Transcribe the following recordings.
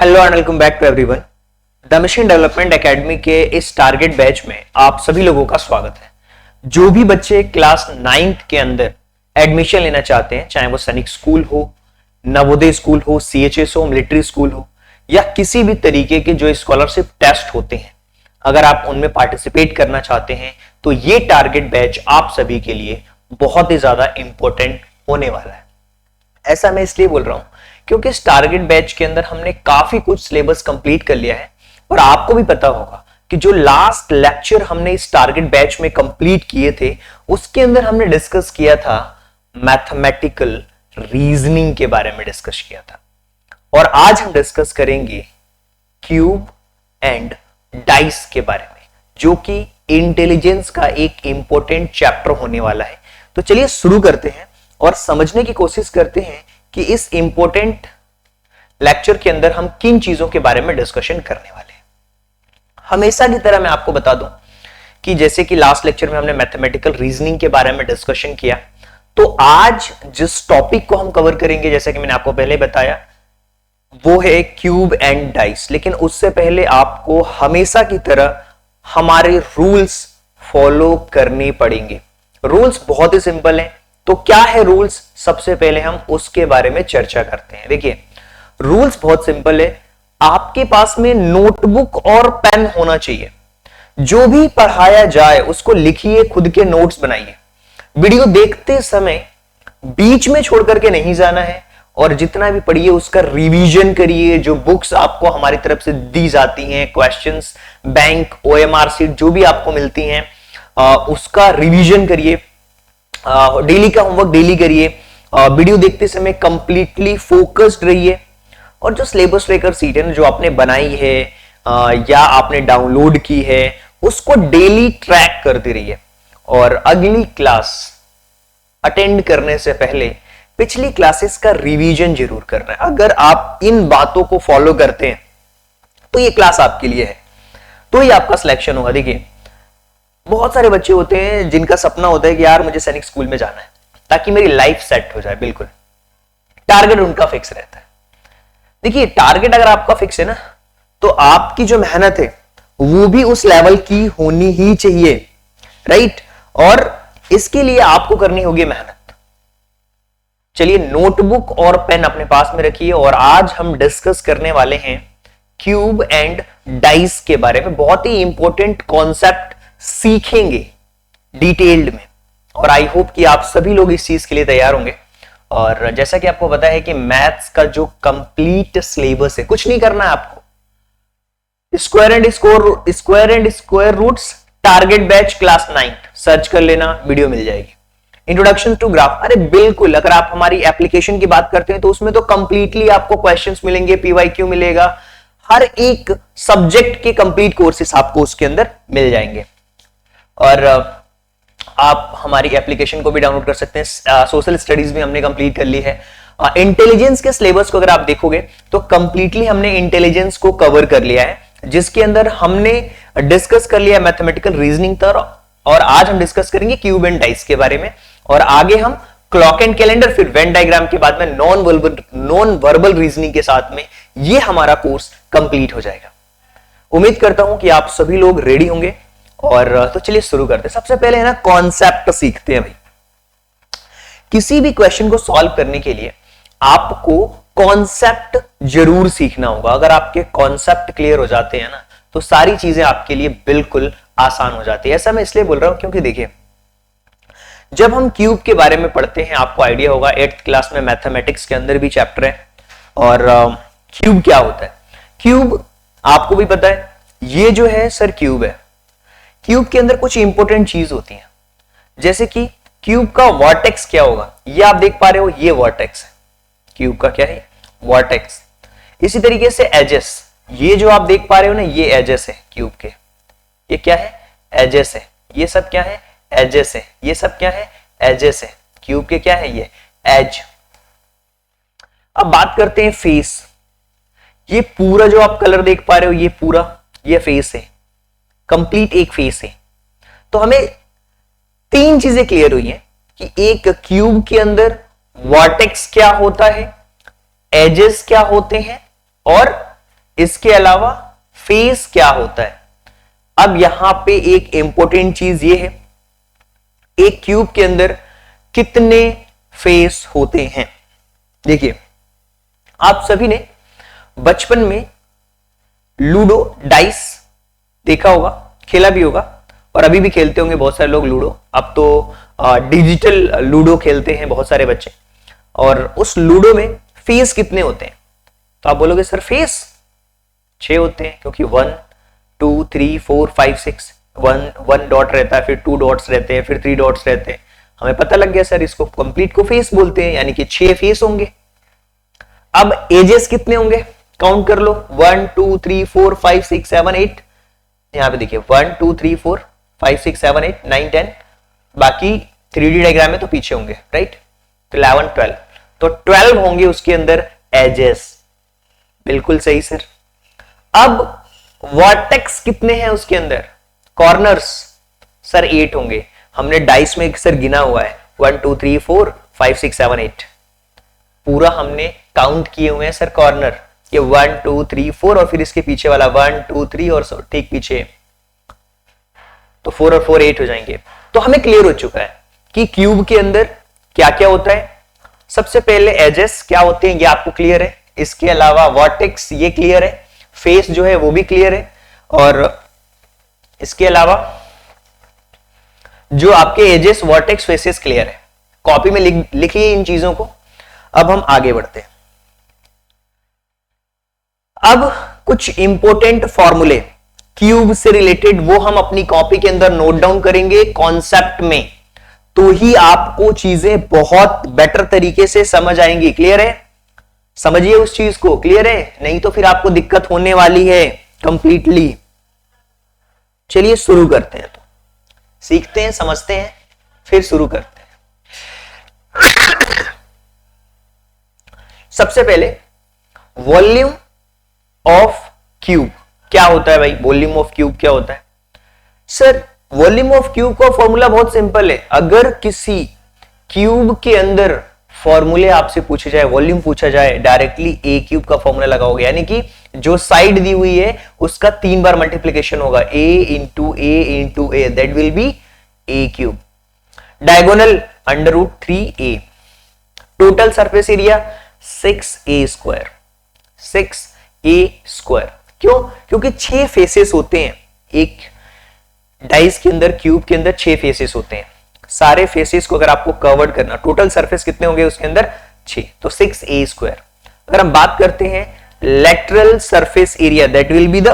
Hello and welcome back to everyone. The mission development academy के इस target batch में आप सभी लोगों का स्वागत है। जो भी बच्चे क्लास 9th के अंदर एडमिशन लेना चाहते हैं, चाहे वो सैनिक स्कूल हो, नवोदय स्कूल हो, सीएचएस हो, मिलिट्री स्कूल हो या किसी भी तरीके के जो स्कॉलरशिप टेस्ट होते हैं, अगर आप उनमें पार्टिसिपेट करना चाहते हैं तो ये टारगेट बैच आप सभी के लिए बहुत ही ज्यादा इंपॉर्टेंट होने वाला है। ऐसा मैं इसलिए बोल रहा हूं क्योंकि इस टारगेट बैच के अंदर हमने काफी कुछ सिलेबस कंप्लीट कर लिया है और आपको भी पता होगा कि जो लास्ट लेक्चर हमने इस टारगेट बैच में कंप्लीट किए थे उसके अंदर हमने डिस्कस किया था मैथमेटिकल रीजनिंग के बारे में डिस्कस किया था। और आज हम डिस्कस करेंगे क्यूब एंड डाइस के बारे में, जो कि इंटेलिजेंस का एक इंपॉर्टेंट चैप्टर होने वाला है। तो चलिए शुरू करते हैं और समझने की कोशिश करते हैं कि इस इंपॉर्टेंट लेक्चर के अंदर हम किन चीजों के बारे में डिस्कशन करने वाले हैं। हमेशा की तरह मैं आपको बता दूं कि जैसे कि लास्ट लेक्चर में हमने मैथमेटिकल रीजनिंग के बारे में डिस्कशन किया, तो आज जिस टॉपिक को हम कवर करेंगे, जैसे कि मैंने आपको पहले बताया, वो है क्यूब एंड डाइस। लेकिन उससे पहले आपको हमेशा की तरह हमारे रूल्स फॉलो करने पड़ेंगे। रूल्स बहुत ही सिंपल हैं। तो क्या है रूल्स, सबसे पहले हम उसके बारे में चर्चा करते हैं। देखिए, रूल्स बहुत सिंपल है। आपके पास में नोटबुक और पेन होना चाहिए। जो भी पढ़ाया जाए उसको लिखिए, खुद के नोट्स बनाइए। वीडियो देखते समय बीच में छोड़ करके नहीं जाना है और जितना भी पढ़िए उसका रिवीजन करिए। जो बुक्स आपको हमारी तरफ से दी जाती हैं, क्वेश्चंस, बैंक, ओएमआर सीट जो भी आपको मिलती हैं, उसका रिवीजन करिए। डेली का होमवर्क डेली करिए। वीडियो देखते समय कंप्लीटली फोकस्ड रहिए। और जो सिलेबस ट्रैकर सीट है ना, जो आपने बनाई है या आपने डाउनलोड की है, उसको डेली ट्रैक करते रहिए। और अगली क्लास अटेंड करने से पहले पिछली क्लासेस का रिवीजन जरूर करना है। अगर आप इन बातों को फॉलो करते हैं तो ये क्लास आपके लिए है, तो ही आपका सिलेक्शन होगा। देखिए, बहुत सारे बच्चे होते हैं जिनका सपना होता है कि यार मुझे सैनिक स्कूल में जाना है ताकि मेरी लाइफ सेट हो जाए। बिल्कुल, टारगेट उनका फिक्स रहता है। देखिए, टारगेट अगर आपका फिक्स है ना, तो आपकी जो मेहनत है वो भी उस लेवल की होनी ही चाहिए, राइट। और इसके लिए आपको करनी होगी मेहनत। चलिए, नोटबुक और पेन अपने पास में रखिए और आज हम डिस्कस करने वाले हैं क्यूब एंड डाइस के बारे में। बहुत ही इंपॉर्टेंट कॉन्सेप्ट सीखेंगे डिटेल्ड में और आई होप कि आप सभी लोग इस चीज के लिए तैयार होंगे। और जैसा कि आपको पता है कि मैथ्स का जो कंप्लीट सिलेबस है, कुछ नहीं करना है आपको। Square and square roots target batch class 9 search कर लेना, वीडियो मिल जाएगी। इंट्रोडक्शन टू ग्राफ, अरे बिल्कुल, अगर आप हमारी एप्लीकेशन की बात करते हैं तो उसमें तो कंप्लीटली आपको क्वेश्चंस मिलेंगे, पीवाईक्यू मिलेगा, हर एक सब्जेक्ट के कंप्लीट कोर्सेस आपको उसके अंदर मिल जाएंगे। और आप हमारी एप्लीकेशन को भी डाउनलोड कर सकते हैं। सोशल स्टडीज भी हमने कंप्लीट कर ली है। इंटेलिजेंस के सिलेबस को अगर आप देखोगे तो कंप्लीटली हमने इंटेलिजेंस को कवर कर लिया है, जिसके अंदर हमने डिस्कस कर लिया मैथमेटिकल रीजनिंग तक। और आज हम डिस्कस करेंगे क्यूब एंड डाइस के बारे में। और आगे हम क्लॉक एंड कैलेंडर, फिर वेन डायग्राम के बाद में नॉन वर्बल रीजनिंग के साथ में ये हमारा कोर्स कंप्लीट हो जाएगा। उम्मीद करता हूं कि आप सभी लोग रेडी होंगे। और तो चलिए शुरू करते हैं। सबसे पहले है ना, कॉन्सेप्ट सीखते हैं भाई। किसी भी क्वेश्चन को सॉल्व करने के लिए आपको कॉन्सेप्ट जरूर सीखना होगा। अगर आपके कॉन्सेप्ट क्लियर हो जाते हैं ना, तो सारी चीजें आपके लिए बिल्कुल आसान हो जाती है। ऐसा मैं इसलिए बोल रहा हूं क्योंकि देखिए, जब हम क्यूब के बारे में पढ़ते हैं, आपको आइडिया होगा 8th क्लास में मैथमेटिक्स के अंदर भी चैप्टर है। और क्यूब क्या होता है, क्यूब आपको भी पता है, ये जो है सर क्यूब है। क्यूब के अंदर कुछ इंपॉर्टेंट चीज होती है, जैसे कि क्यूब का वर्टेक्स क्या होगा, ये आप देख पा रहे हो, ये वर्टेक्स है क्यूब का। क्या है? वर्टेक्स। इसी तरीके से एजेस, ये जो आप देख पा रहे हो ना, ये एजेस है क्यूब के। ये क्या है? एजेस है। ये सब क्या है? एजेस है। ये सब क्या है? एजेस है। क्यूब के क्या है? ये एज। अब बात करते हैं फेस। ये पूरा जो आप कलर देख पा रहे हो, ये पूरा ये फेस है, कंप्लीट एक फेस है। तो हमें तीन चीजें क्लियर हुई हैं कि एक क्यूब के अंदर वर्टेक्स क्या होता है, एजेस क्या होते हैं और इसके अलावा फेस क्या होता है। अब यहां पे एक इंपॉर्टेंट चीज ये है, एक क्यूब के अंदर कितने फेस होते हैं। देखिए, आप सभी ने बचपन में लूडो डाइस देखा होगा, खेला भी होगा, और अभी भी खेलते होंगे बहुत सारे लोग लूडो। अब तो डिजिटल लूडो खेलते हैं बहुत सारे बच्चे। और उस लूडो में फेस कितने होते हैं? तो आप बोलोगे सर फेस 6 होते हैं, क्योंकि 1 2 3 4 5 6 1 डॉट रहता है, फिर 2 डॉट्स रहते हैं, फिर 3 डॉट्स रहते हैं। हमें पता लग गया सर, इसको कंप्लीट को फेस बोलते हैं, यानी कि 6 फेस होंगे। अब एजेस कितने होंगे? काउंट कर लो, 1 2 3 4 5 6 7 8। यहां पे देखिए 1 2 3 4 5 6 7 8 9 10, बाकी 3D डायग्राम में तो पीछे होंगे, राइट। तो 11 12, तो 12 होंगे उसके अंदर एजेस। बिल्कुल सही सर। अब वर्टेक्स कितने हैं उसके अंदर? कॉर्नर्स सर 8 होंगे। हमने डाइस में सर गिना हुआ है 1 2 3 4 5 6 7 8, पूरा हमने काउंट किए हुए हैं सर कॉर्नर। ये 1 2 3 4 और फिर इसके पीछे वाला 1 2 3 और ठीक पीछे, तो 4 और 4 8 हो जाएंगे। तो हमें क्लियर हो चुका है कि क्यूब के अंदर क्या क्या होता है। सबसे पहले एजेस क्या होते हैं ये आपको क्लियर है, इसके अलावा वर्टेक्स ये क्लियर है, फेस जो है वो भी क्लियर है, और इसके अलावा जो आपके एजेस वर्टेक्स फेसेस क्लियर है। कॉपी में लिखिए इन चीजों को। अब हम आगे बढ़ते हैं। अब कुछ इंपॉर्टेंट फॉर्मूले क्यूब से रिलेटेड वो हम अपनी कॉपी के अंदर नोट डाउन करेंगे कॉन्सेप्ट में, तो ही आपको चीजें बहुत बेटर तरीके से समझ आएंगी। क्लियर है? समझिए उस चीज को, क्लियर है? नहीं तो फिर आपको दिक्कत होने वाली है कंप्लीटली। चलिए शुरू करते हैं। तो सीखते हैं, समझते हैं, फिर शुरू करते हैं। सबसे पहले वॉल्यूम ऑफ क्यूब क्या होता है भाई? वॉल्यूम ऑफ क्यूब क्या होता है सर? वॉल्यूम ऑफ क्यूब का फॉर्मूला बहुत सिंपल है। अगर किसी क्यूब के अंदर फॉर्मूले आपसे पूछे जाए, वॉल्यूम पूछा जाए, डायरेक्टली ए क्यूब का फॉर्मूला लगाओगे, यानी कि जो साइड दी हुई है उसका 3 बार मल्टीप्लीकेशन होगा, a into a, that will be a cube. Diagonal √3a। Total surface area 6a square, 6a square. क्यों? क्योंकि 6 फेसेस होते हैं एक डाइस के अंदर, क्यूब के अंदर 6 फेसेस होते हैं। सारे फेसेस को अगर आपको कवर्ड करना, टोटल सरफेस कितने होंगे उसके अंदर? 6, तो 6a स्क्वायर। अगर हम बात करते हैं lateral surface area, that will be the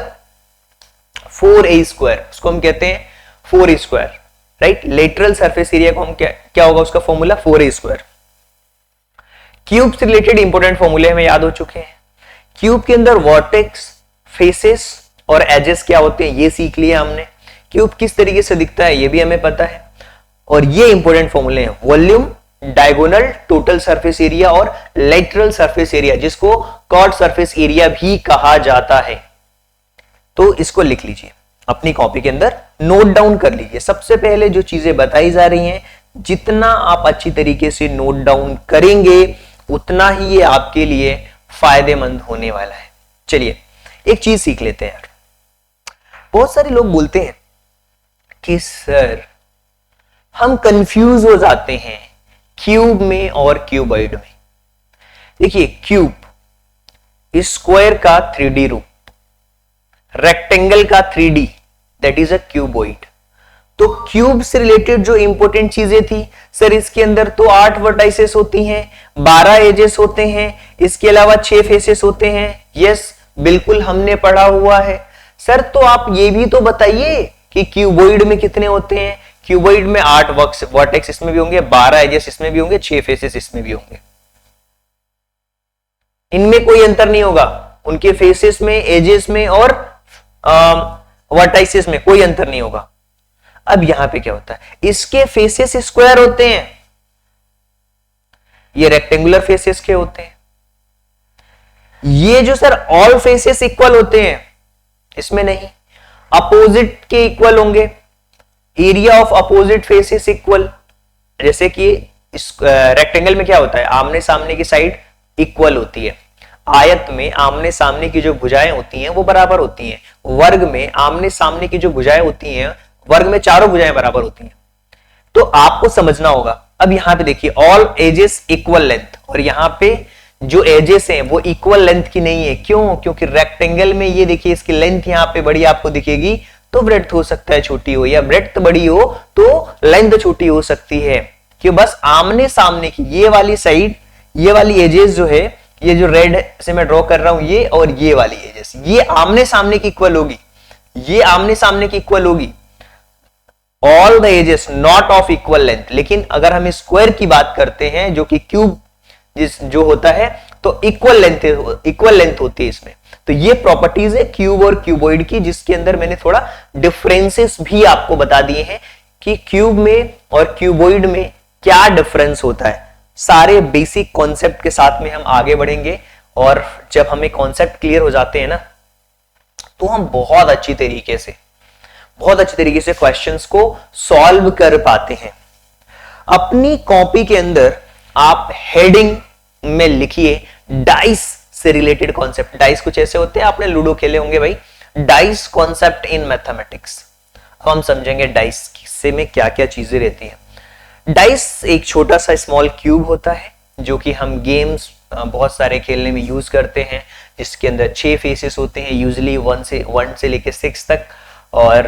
4a square, उसको हम कहते हैं 4a square, right. Lateral surface area को हम क्या होगा उसका फॉर्मूला? 4a square. क्यूब से रिलेटेड इंपॉर्टेंट फॉर्मूले हमें याद हो चुके हैं। क्यूब के अंदर वर्टेक्स, फेसेस और एजेस क्या होते हैं ये सीख लिया हमने। क्यूब किस तरीके से दिखता है ये भी हमें पता है, और ये इंपॉर्टेंट फॉर्मूले हैं volume, diagonal, total surface area और लेटरल सरफेस एरिया, जिसको कॉर्ड सरफेस एरिया भी कहा जाता है। तो इसको लिख लीजिए, अपनी कॉपी के अंदर नोट डाउन कर लीजिए। सबसे पहले जो चीजें बताई जा रही हैं, जितना आप अच्छी तरीके से नोट डाउन करेंगे उतना ही ये आपके लिए फायदेमंद होने वाला है। चलिए एक चीज सीख लेते हैं यार। बहुत सारे लोग बोलते हैं कि सर हम कंफ्यूज हो जाते हैं क्यूब में और क्यूबॉइड में। देखिए क्यूब स्क्वायर का 3D रूप, रेक्टेंगल का 3D, that is a cuboid. तो क्यूब से रिलेटेड जो इंपॉर्टेंट चीजें थी सर, इसके अंदर तो 8 वर्टाइसेस होती हैं, 12 एजेस होते हैं, इसके अलावा 6 फेसेस होते हैं। यस बिल्कुल हमने पढ़ा हुआ है सर। तो आप ये भी तो बताइए कि क्यूबॉइड में कितने होते हैं। क्यूबॉइड में 8 वर्टेक्स इसमें भी होंगे, 12 एजेस इसमें भी होंगे, 6 फेसेस इसमें भी होंगे। इनमें कोई अंतर नहीं होगा, उनके फेसेस में, एजेस में और वर्टाइसेस में कोई अंतर नहीं होगा। अब यहां पे क्या होता है, इसके फेसेस स्क्वायर होते हैं, ये रेक्टेंगुलर फेसेस के होते हैं। ये जो सर ऑल फेसेस इक्वल होते हैं, इसमें नहीं, अपोजिट के इक्वल होंगे। Area of opposite faces equal, जैसे कि इस रेक्टेंगल में क्या होता है, आमने सामने की साइड इक्वल होती है। आयत में आमने सामने की जो भुजाएं होती हैं वो बराबर होती हैं, वर्ग में आमने सामने की जो भुजाएं होती हैं, वर्ग में चारों भुजाएं बराबर होती हैं। तो आपको समझना होगा, अब यहां पे देखिए ऑल एजेस इक्वल लेंथ, और यहां पे जो एजेस हैं वो इक्वल लेंथ की नहीं है। क्यों? क्योंकि रेक्टेंगल में ये देखिए इसकी लेंथ यहां पे बड़ी आपको दिखेगी तो ब्रेड्थ हो सकता है छोटी हो, या ब्रेड्थ बड़ी हो तो लेंथ छोटी हो सकती है। कि बस आमने सामने की ये वाली साइड, ये वाली एजेस जो है, ये जो रेड से मैं ड्रॉ कर रहा हूं ये, और ये वाली एजेस, ये आमने सामने की इक्वल होगी, ये आमने सामने की इक्वल होगी। All the edges not of equal length. लेकिन अगर हम स्क्वायर की बात करते हैं जो कि क्यूब जो होता है तो इक्वल लेंथ होती है इसमें। तो ये प्रॉपर्टीज है क्यूब और क्यूबॉइड की, जिसके अंदर मैंने थोड़ा डिफरेंसेस भी आपको बता दिए हैं कि क्यूब में और क्यूबॉइड में क्या डिफरेंस होता है। सारे बेसिक कॉन्सेप्ट के साथ में हम आगे बढ़ेंगे, और जब हमें कॉन्सेप्ट क्लियर हो जाते हैं ना तो हम बहुत अच्छी तरीके से क्वेश्चंस को सॉल्व कर पाते हैं। अपनी कॉपी के अंदर आप हेडिंग में लिखिए डाइस से रिलेटेड कॉन्सेप्ट। डाइस कुछ ऐसे होते हैं, आपने लूडो खेले होंगे भाई, डाइस कॉन्सेप्ट इन मैथमेटिक्स। अब हम समझेंगे डाइस से में क्या क्या चीजें रहती हैं। डाइस एक छोटा सा स्मॉल क्यूब होता है जो कि हम गेम्स बहुत सारे खेलने में यूज करते हैं, जिसके अंदर 6 फेसेस होते हैं, यूजुअली 1 से लेके 6 तक। और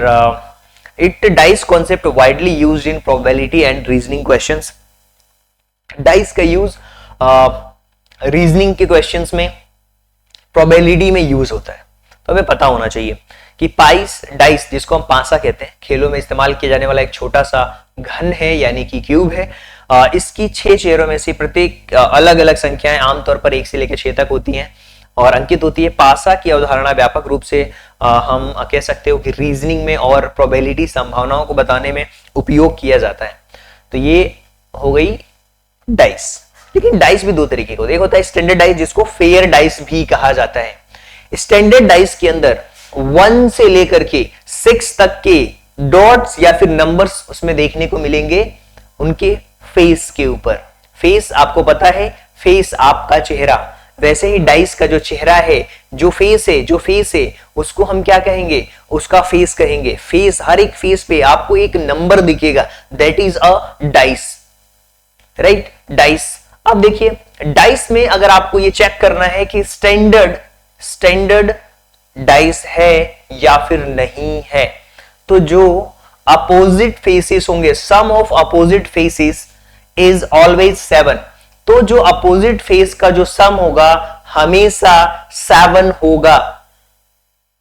it dice concept widely used in probability and reasoning questions. Dice का यूज रीजनिंग के क्वेश्चंस में, प्रोबेबिलिटी में यूज होता है। तो हमें पता होना चाहिए कि पाइस डाइस, जिसको हम पासा कहते हैं, खेलों में इस्तेमाल किया जाने वाला एक छोटा सा घन है यानी कि क्यूब है। इसकी 6 चेहरों में से प्रत्येक अलग अलग संख्याएं आमतौर पर 1 से लेकर 6 तक होती हैं और अंकित होती है। पासा की अवधारणा व्यापक रूप से हम कह सकते हो कि रीजनिंग में और प्रोबेबिलिटी संभावनाओं को बताने में उपयोग किया जाता है। तो ये हो गई डाइस। लेकिन डाइस भी 2 तरीके के होते हैं। एक होता है स्टैंडर्ड डाइस, जिसको फेयर डाइस भी कहा जाता है। स्टैंडर्ड डाइस के अंदर 1 से लेकर के 6 तक के डॉट्स या फिर नंबर्स उसमें देखने को मिलेंगे उनके फेस के ऊपर। फेस आपको पता है, फेस आपका चेहरा, वैसे ही डाइस का जो चेहरा है, जो फेस है उसको हम क्या कहेंगे? उसका फेस कहेंगे। फेस, हर एक फेस पे आपको एक नंबर दिखेगा, that is a dice, right? Dice. अब देखिए डाइस में अगर आपको ये चेक करना है कि स्टैंडर्ड डाइस है या फिर नहीं है, तो जो अपोजिट फेसेस होंगे, sum of opposite faces is always 7। तो जो अपोजिट फेस का जो सम होगा हमेशा 7 होगा।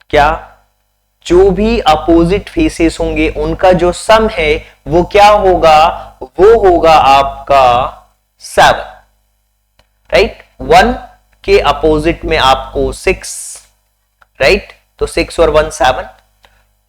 क्या? जो भी अपोजिट फेसेस होंगे उनका जो सम है वो क्या होगा? वो होगा आपका 7, राइट? 1 के अपोजिट में आपको 6, राइट? तो 6 और 1 7।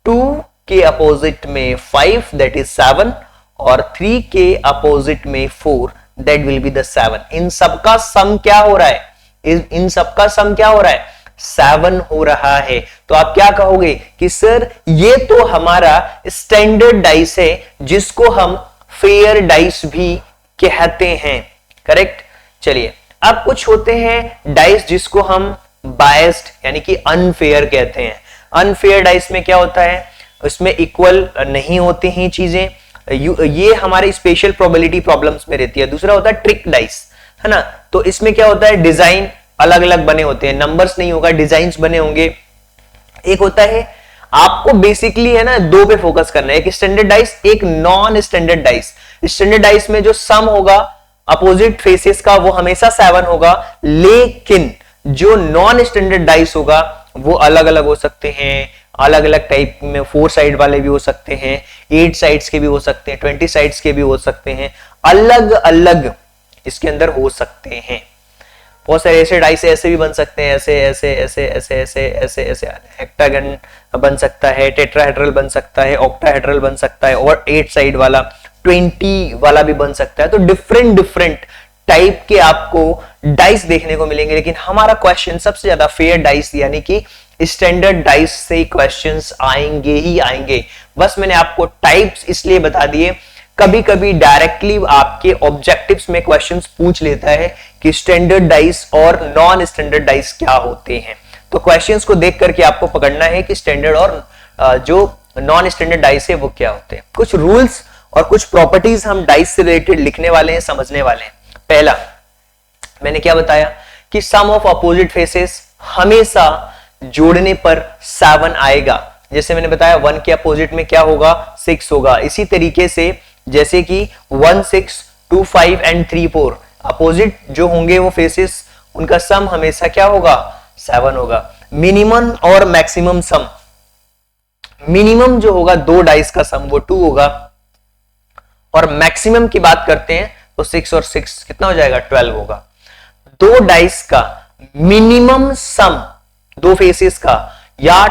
2 के अपोजिट में 5, दैट इज 7, और 3 के अपोजिट में 4, दैट विल बी द 7। इन सबका सम क्या हो रहा है? इन सबका सम क्या हो रहा है? 7 हो रहा है। तो आप क्या कहोगे कि सर ये तो हमारा स्टैंडर्ड डाइस है, जिसको हम फेयर डाइस भी कहते हैं, करेक्ट? चलिए, अब कुछ होते हैं डाइस जिसको हम बायस्ड यानी कि अनफेयर कहते हैं। अनफेयर डाइस में क्या होता है? उसमें इक्वल नहीं होती हैं चीजें, ये हमारे स्पेशल प्रोबेबिलिटी प्रॉब्लम्स में रहती है। दूसरा होता है ट्रिक डाइस, है ना? तो इसमें क्या होता है? डिजाइन अलग अलग बने होते हैं, नंबर्स नहीं होगा, डिजाइन्स बने होंगे। एक होता है, आपको बेसिकली है ना 2 पे फोकस करना है, एक स्टैंडर्ड डाइस, एक non standard dice. Standard dice में जो सम होगा अपोजिट फेसेस का वो हमेशा 7 होगा, लेकिन जो नॉन स्टैंडर्ड डाइस होगा वो अलग अलग हो सकते हैं, अलग अलग टाइप में 4 साइड वाले भी हो सकते हैं, 8 साइड्स के भी हो सकते हैं, 20 साइड्स के भी हो सकते हैं, अलग अलग इसके अंदर हो सकते हैं। बहुत सारे ऐसे डाइस ऐसे भी बन सकते हैं, ऐसे ऐसे ऐसे ऐसे ऐसे ऐसे ऐसे हेक्टागन बन सकता है, टेट्राहेड्रल बन सकता है, ऑक्टाहेड्रल बन सकता है, और 8 साइड वाला 20 वाला भी बन सकता है। तो डिफरेंट टाइप के आपको डाइस देखने को मिलेंगे, लेकिन हमारा क्वेश्चन सबसे ज्यादा फेयर डाइस यानी कि स्टैंडर्ड डाइस से क्वेश्चंस आएंगे ही आएंगे। बस मैंने आपको टाइप्स इसलिए बता दिए, कभी कभी डायरेक्टली आपके ऑब्जेक्टिव्स में क्वेश्चंस पूछ लेता है कि स्टैंडर्ड डाइस और नॉन स्टैंडर्ड डाइस क्या होते हैं। तो क्वेश्चंस को देख करके आपको पकड़ना है कि स्टैंडर्ड और जो नॉन स्टैंडर्ड डाइस है वो क्या होते हैं। कुछ रूल्स और कुछ प्रॉपर्टीज हम डाइस से रिलेटेड लिखने वाले हैं, समझने वाले हैं। पहला मैंने क्या बताया कि सम ऑफ अपोजिट फेसेस हमेशा जोड़ने पर 7 आएगा। जैसे मैंने बताया 1 के अपोजिट में क्या होगा, 6 होगा। इसी तरीके से जैसे कि 1 6 2 5 एंड 3 4 अपोजिट जो होंगे वो फेसेस, उनका सम हमेशा क्या होगा, 7 होगा। मिनिमम और मैक्सिमम सम, मिनिमम जो होगा 2 डाइस का सम वो 2 होगा, और मैक्सिमम की बात करते हैं तो 6 और 6 कितना हो जाएगा, 12 होगा। 2 डाइस का मिनिमम सम 2 फेसेस का या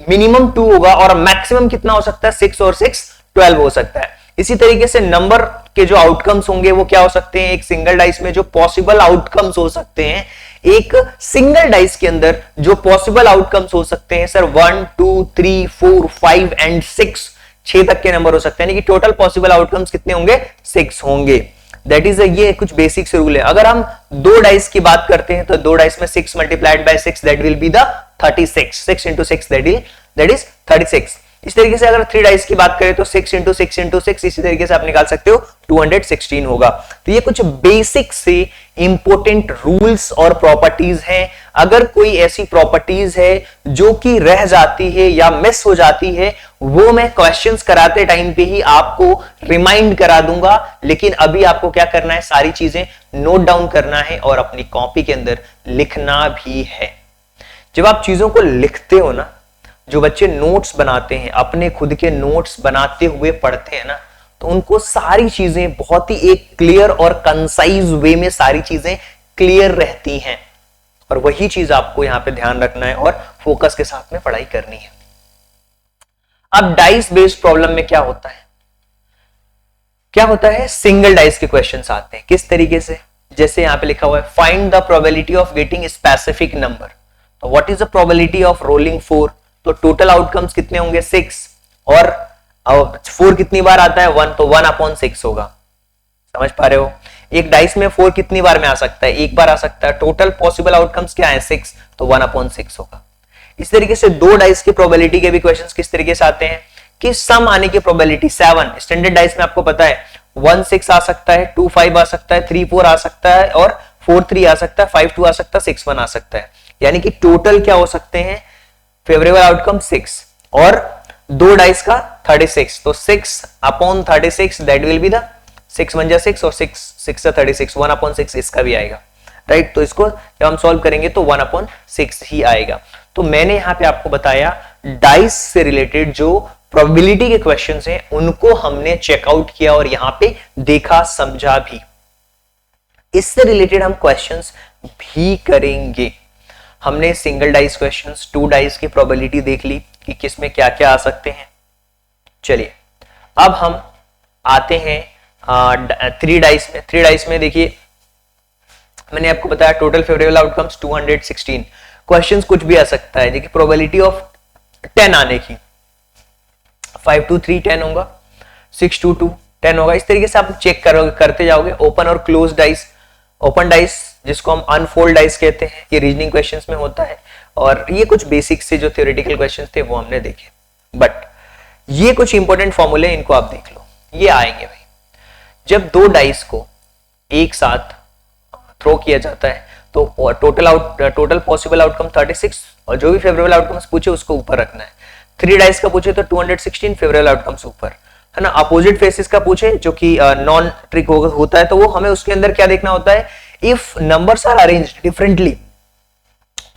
मिनिमम 2 होगा, और मैक्सिमम कितना हो सकता है, 6 और 6 12 हो सकता है। इसी तरीके से नंबर के जो आउटकम्स होंगे वो क्या हो सकते हैं, एक सिंगल डाइस में जो पॉसिबल आउटकम्स हो सकते हैं, एक सिंगल डाइस के अंदर जो पॉसिबल आउटकम्स हो सकते हैं सर 1 2 3 4 5 एंड 6, 6 तक के नंबर हो सकते हैं, यानी कि टोटल पॉसिबल आउटकम्स कितने होंगे, 6 होंगे। दैट इज ये कुछ बेसिक्स रूल है। अगर हम 2 डाइस की बात करते हैं तो 2 डाइस में 6 multiplied by 6 that will be the 36, 6 into 6 that is 36। इस तरीके से अगर 3 डाइस की बात करें तो 6 into 6 into 6, इसी तरीके से आप निकाल सकते हो 216 होगा। तो ये कुछ बेसिक से इंपॉर्टेंट रूल्स और प्रॉपर्टीज हैं। अगर कोई ऐसी प्रॉपर्टीज है जो कि रह जाती है या मिस हो जाती है, वो मैं क्वेश्चंस कराते टाइम पे ही आपको रिमाइंड करा दूंगा, लेकिन अभी आपको क्या करना है, सारी चीजें नोट डाउन करना है और अपनी कॉपी के अंदर लिखना भी है। जब आप चीजों को लिखते हो ना, जो बच्चे नोट्स बनाते हैं, अपने खुद के नोट्स बनाते हुए पढ़ते हैं ना, तो उनको सारी चीजें बहुत ही एक क्लियर और कंसाइज वे में सारी चीजें क्लियर रहती हैं, और वही चीज आपको यहां पे ध्यान रखना है और फोकस के साथ में पढ़ाई करनी है। अब डाइस बेस्ड प्रॉब्लम में क्या होता है, सिंगल डाइस के क्वेश्चंस आते हैं। किस तरीके से, जैसे यहां पे लिखा हुआ है find the probability of getting specific number. तो what is the probability of rolling 4, तो टोटल आउटकम्स कितने होंगे, 6, और 4 कितनी बार आता है, 1, तो 1/6 होगा। समझ पा रहे हो, एक डाइस में 4 कितनी बार में आ सकता है, एक बार आ सकता है। टोटल पॉसिबल आउटकम्स क्या है, 6, तो 1/6 होगा। इस तरीके से 2 डाइस की प्रोबेबिलिटी के भी क्वेश्चंस किस तरीके से आते हैं कि सम आने की प्रोबेबिलिटी 7, स्टैंडर्ड डाइस में आपको पता है 1 6 आ सकता है, 2 5 आ सकता है, 3 4 आ सकता है, और 4 3 आ सकता है, 5 2 आ सकता है, 6 1 आ सकता है। यानी कि टोटल क्या हो सकते हैं, फेवरेबल आउटकम 6, और 2 डाइस का 36, तो 6/36 दैट विल बी द 6 1 6 और 6 36, 1/6 इसका भी आएगा, राइट। तो इसको जब हम सॉल्व करेंगे तो 1/6 ही आएगा। तो मैंने यहां पे आपको बताया डाइस से रिलेटेड जो प्रोबेबिलिटी के क्वेश्चंस हैं उनको हमने चेकआउट किया और यहां पे देखा समझा भी। इससे रिलेटेड हम क्वेश्चंस भी करेंगे। हमने सिंगल डाइस क्वेश्चंस, 2 डाइस की प्रोबेबिलिटी देख ली कि किसमें क्या क्या आ सकते हैं। चलिए अब हम आते हैं 3 डाइस में। 3 डाइस में देखिए मैंने आपको बताया टोटल फेवरेबल आउटकम्स 216। क्वेश्चंस कुछ भी आ सकता है, देखिए प्रोबेबिलिटी ऑफ 10 आने की 5 2 3 10 होगा, 6 2 2 10 होगा। इस तरीके से आप चेक करते जाओगे। ओपन और क्लोज डाइस, ओपन डाइस जिसको हम अनफोल्ड डाइस कहते हैं, ये रीजनिंग क्वेश्चंस में होता है, और ये कुछ बेसिक से जो थ्योरेटिकल क्वेश्चंस थे वो हमने देखे। बट ये कुछ इंपॉर्टेंट फॉर्मूले, इनको आप देख लो, ये आएंगे भाई। जब 2 डाइस को एक साथ थ्रो किया जाता है तो टोटल पॉसिबल आउटकम 36, और जो भी फेवरेबल आउटकम्स पूछे उसको ऊपर रखना है। 3 डाइस का पूछे तो 216 फेवरेबल आउटकम्स ऊपर, है ना। अपोजिट फेसेस का पूछे जो कि नॉन ट्रिक होता है, तो वो हमें उसके अंदर क्या देखना होता है, if numbers are arranged differently,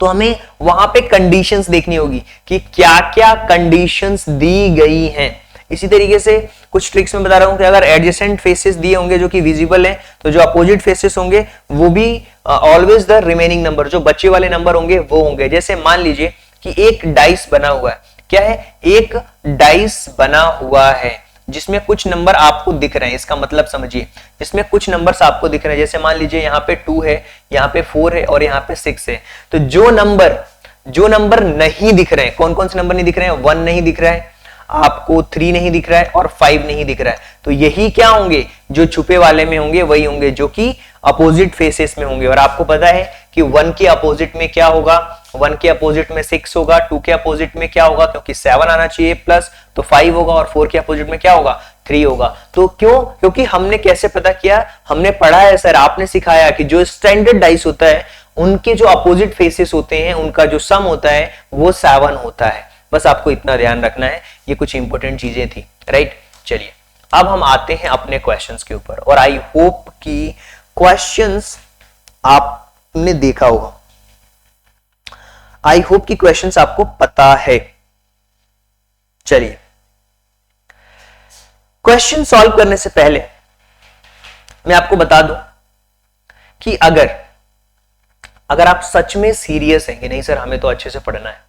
तो हमें वहां पे कंडीशंस देखनी होगी कि क्या क्या कंडीशंस दी गई हैं। इसी तरीके से कुछ ट्रिक्स में बता रहा हूं कि अगर एडजेसेंट फेसेस दिए होंगे जो कि विजिबल हैं, तो जो अपोजिट फेसेस होंगे वो भी ऑलवेज द रिमेनिंग नंबर, जो बचे वाले नंबर होंगे वो होंगे। जैसे मान लीजिए कि एक डाइस बना हुआ है, क्या है, एक डाइस बना हुआ है जिसमें कुछ नंबर आपको दिख रहे हैं। इसका मतलब समझिए, जिसमें कुछ नंबर्स आपको दिख रहे हैं, जैसे मान लीजिए यहाँ पे 2 है, यहाँ पे 4 है और यहाँ पे 6 है। तो जो नंबर नहीं दिख रहे हैं, कौन कौन से नंबर नहीं दिख रहे हैं, 1 नहीं दिख रहा है, आपको 3 नहीं दिख रहा है और 5 नहीं दिख रहा है, तो यही क्या होंगे, जो छुपे वाले में होंगे वही होंगे जो कि अपोजिट फेसेस में होंगे। और आपको पता है कि 1 के अपोजिट में क्या होगा, 1 के अपोजिट में 6 होगा, 2 के अपोजिट में क्या होगा, क्योंकि 7 आना चाहिए प्लस, तो 5 होगा, और 4 के अपोजिट में क्या होगा, 3 होगा। तो क्यों, क्योंकि हमने कैसे पता किया, हमने पढ़ा है सर, आपने सिखाया कि जो स्टैंडर्ड डाइस होता है उनके जो अपोजिट फेसेस होते हैं उनका जो सम होता है वो 7 होता है। बस आपको इतना ध्यान रखना है, ये कुछ इंपॉर्टेंट चीजें थी, राइट। चलिए अब हम आते हैं अपने क्वेश्चंस के ऊपर, और आई होप कि क्वेश्चंस आपने देखा होगा, आई होप कि क्वेश्चंस आपको पता है। चलिए क्वेश्चन सॉल्व करने से पहले मैं आपको बता दूं कि अगर आप सच में सीरियस हैं कि नहीं सर हमें तो अच्छे से पढ़ना है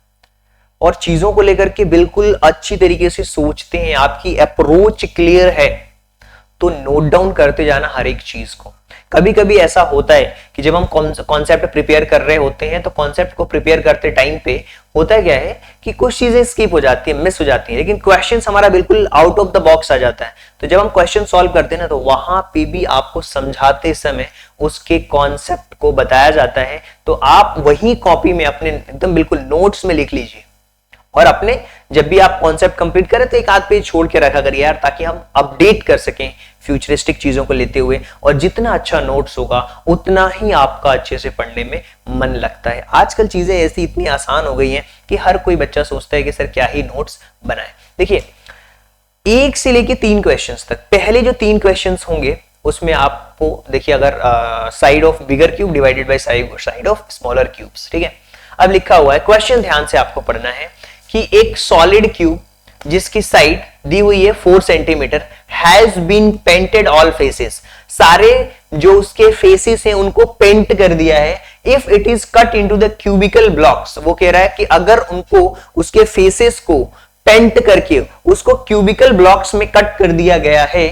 और चीजों को लेकर के बिल्कुल अच्छी तरीके से सोचते हैं, आपकी अप्रोच क्लियर है, तो नोट डाउन करते जाना हर एक चीज को। कभी कभी ऐसा होता है कि जब हम कॉन्सेप्ट प्रिपेयर कर रहे होते हैं तो कॉन्सेप्ट को प्रिपेयर करते टाइम पे होता क्या है कि कुछ चीजें स्किप हो जाती है, मिस हो जाती है, लेकिन क्वेश्चन हमारा बिल्कुल आउट ऑफ द बॉक्स आ जाता है। तो जब हम क्वेश्चन सॉल्व करते हैं ना, तो वहां पे भी आपको समझाते समय उसके कॉन्सेप्ट को बताया जाता है, तो आप वही कॉपी में अपने एकदम बिल्कुल नोट्स में लिख लीजिए, और अपने जब भी आप कॉन्सेप्ट कंप्लीट करें तो एक आध पेज छोड़ के रखा करिए यार, ताकि हम अपडेट कर सकें फ्यूचरिस्टिक चीजों को लेते हुए। और जितना अच्छा नोट्स होगा उतना ही आपका अच्छे से पढ़ने में मन लगता है। आजकल चीजें ऐसी इतनी आसान हो गई हैं कि हर कोई बच्चा सोचता है कि सर क्या ही नोट्स बनाए। देखिए 1 से लेके 3 क्वेश्चंस तक, पहले जो 3 क्वेश्चंस होंगे उसमें आपको देखिए, अगर side of bigger cube divided by side of smaller cubes, ठीक है। अब लिखा हुआ है, क्वेश्चन ध्यान से आपको पढ़ना है कि एक सॉलिड क्यूब जिसकी साइड दी हुई है 4 centimetre has been painted all faces, सारे जो उसके फेसेस हैं उनको पेंट कर दिया है। If it is cut into the cubical blocks, वो कह रहा है कि अगर उनको उसके फेसेस को पेंट करके उसको क्यूबिकल ब्लॉक्स में कट कर दिया गया है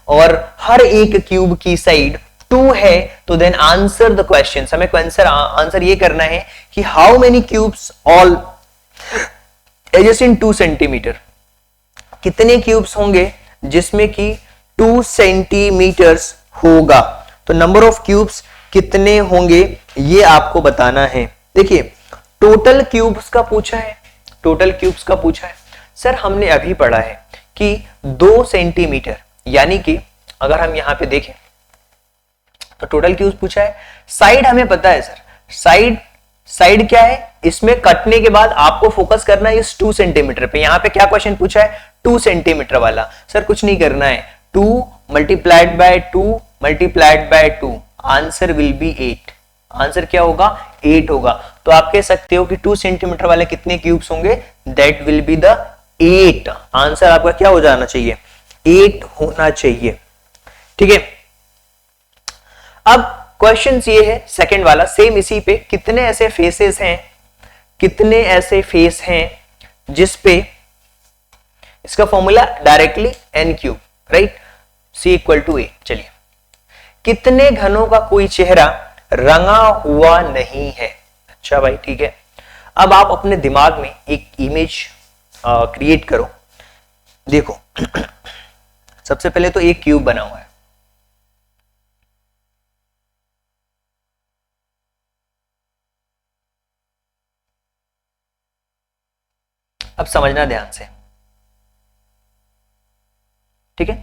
और हर एक क्यूब की साइड 2 है, तो देन आंसर द क्वेश्चन। हमें आंसर ये करना है कि how many cubes all ages in 2 centimetre, कितने क्यूब्स होंगे जिसमें कि 2 सेंटीमीटर्स होगा। तो नंबर ऑफ क्यूब्स कितने होंगे ये आपको बताना है। देखिए टोटल क्यूब्स का पूछा है, टोटल क्यूब्स का पूछा है सर, हमने अभी पढ़ा है कि 2 सेंटीमीटर, यानी कि अगर हम यहां पे देखें तो टोटल क्यूब्स पूछा है। साइड हमें पता है सर, साइड क्या है, इसमें कटने के बाद आपको फोकस करना है इस 2 सेंटीमीटर पे। यहां पे क्या क्वेश्चन पूछा है, 2 सेंटीमीटर वाला। सर कुछ नहीं करना है, 2 multiplied by 2 multiplied by 2, answer will be 8। Answer क्या होगा, 8 होगा। तो आप कह सकते हो कि 2 सेंटीमीटर वाले कितने क्यूब्स होंगे, that will be the 8। Answer आपका क्या हो जाना चाहिए, 8 होना चाहिए, ठीक है। अब क्वेश्चन ये है सेकंड वाला, सेम इसी पे, कितने ऐसे फेसेस हैं, कितने ऐसे फेस हैं जिस पे, इसका formula directly n cube, right, c equal to a। चलिए कितने घनों का कोई चेहरा रंगा हुआ नहीं है। अच्छा भाई ठीक है, अब आप अपने दिमाग में एक इमेज क्रिएट करो। देखो सबसे पहले तो एक क्यूब बना हुआ है, अब समझना ध्यान से, ठीक है।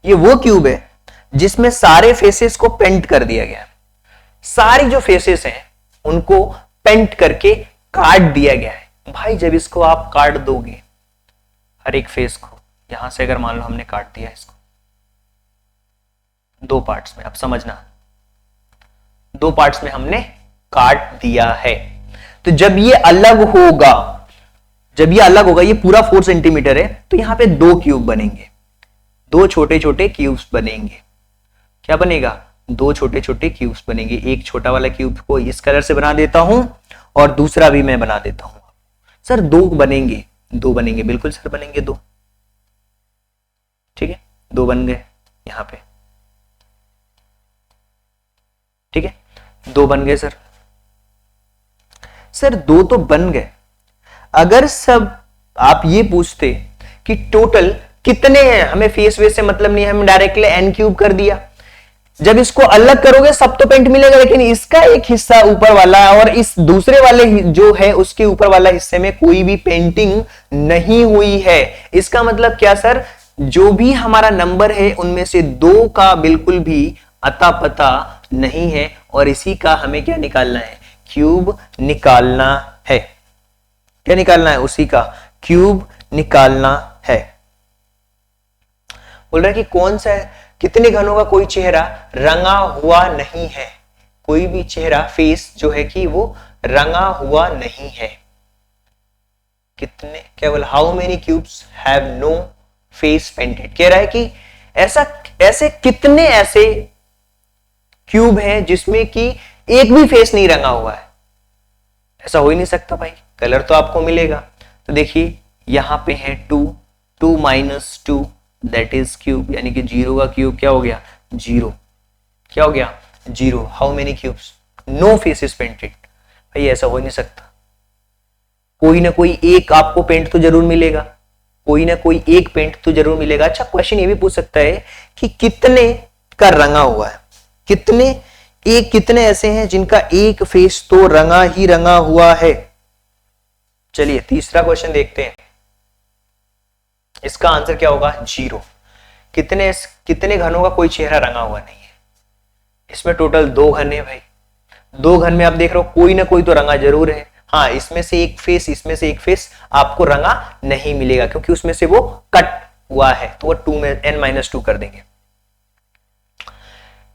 ये वो क्यूब है जिसमें सारे फेसेस को पेंट कर दिया गया, सारी जो फेसेस हैं उनको पेंट करके काट दिया गया है। भाई जब इसको आप काट दोगे हर एक फेस को, यहां से अगर मान लो हमने काट दिया इसको 2 पार्ट्स में, अब समझना 2 पार्ट्स में हमने काट दिया है, तो जब ये अलग होगा, जब ये अलग होगा, ये पूरा 4 सेंटीमीटर है, तो यहां पे 2 क्यूब बनेंगे, 2 छोटे छोटे क्यूब्स बनेंगे। क्या बनेगा, 2 छोटे छोटे क्यूब्स बनेंगे। एक छोटा वाला क्यूब को इस कलर से बना देता हूं और दूसरा भी मैं बना देता हूं। सर 2 बनेंगे, 2 बनेंगे, बिल्कुल सर बनेंगे 2, ठीक है, 2 बन गए यहां पे, ठीक है, 2 बन गए सर। सर 2 तो बन गए, अगर सब आप ये पूछते कि टोटल कितने हैं, हमें फेस वेस से मतलब नहीं है, हम डायरेक्टली एन क्यूब कर दिया। जब इसको अलग करोगे सब तो पेंट मिलेगा, लेकिन इसका एक हिस्सा ऊपर वाला और इस दूसरे वाले जो है उसके ऊपर वाला हिस्से में कोई भी पेंटिंग नहीं हुई है। इसका मतलब क्या सर, जो भी हमारा नंबर है उनमें से 2 का बिल्कुल भी अता पता नहीं है, और इसी का हमें क्या निकालना है, क्यूब निकालना है। क्या निकालना है, उसी का क्यूब निकालना है। बोल रहा है कि कौन सा है, कितने घनों का कोई चेहरा रंगा हुआ नहीं है, कोई भी चेहरा फेस जो है कि वो रंगा हुआ नहीं है। कितने, केवल how many cubes have no face painted. कह रहा है कि ऐसे कितने ऐसे क्यूब हैं जिसमें कि एक भी फेस नहीं रंगा हुआ है। ऐसा हो ही नहीं सकता भाई, कलर तो आपको मिलेगा। तो देखिए यहां पे है 2 माइनस 2 दैट इज क्यूब, यानी कि 0 का क्यूब क्या हो गया, 0। क्या हो गया, 0। How many cubes, no face is painted. भाई ऐसा हो नहीं सकता, कोई ना कोई एक आपको पेंट तो जरूर मिलेगा, कोई ना कोई एक पेंट तो जरूर मिलेगा। अच्छा क्वेश्चन ये भी पूछ सकता है कि कितने का रंगा हुआ है, कितने ऐसे हैं जिनका एक फेस तो रंगा ही रंगा हुआ है। चलिए तीसरा क्वेश्चन देखते हैं, इसका आंसर क्या होगा, 0। कितने घनों का कोई चेहरा रंगा हुआ नहीं है। इसमें टोटल 2 घन है भाई, 2 घन में आप देख रहे हो कोई ना कोई तो रंगा जरूर है। हाँ इसमें से एक फेस, इसमें से एक फेस आपको रंगा नहीं मिलेगा क्योंकि उसमें से वो कट हुआ है, तो वो 2 में n-2 कर देंगे।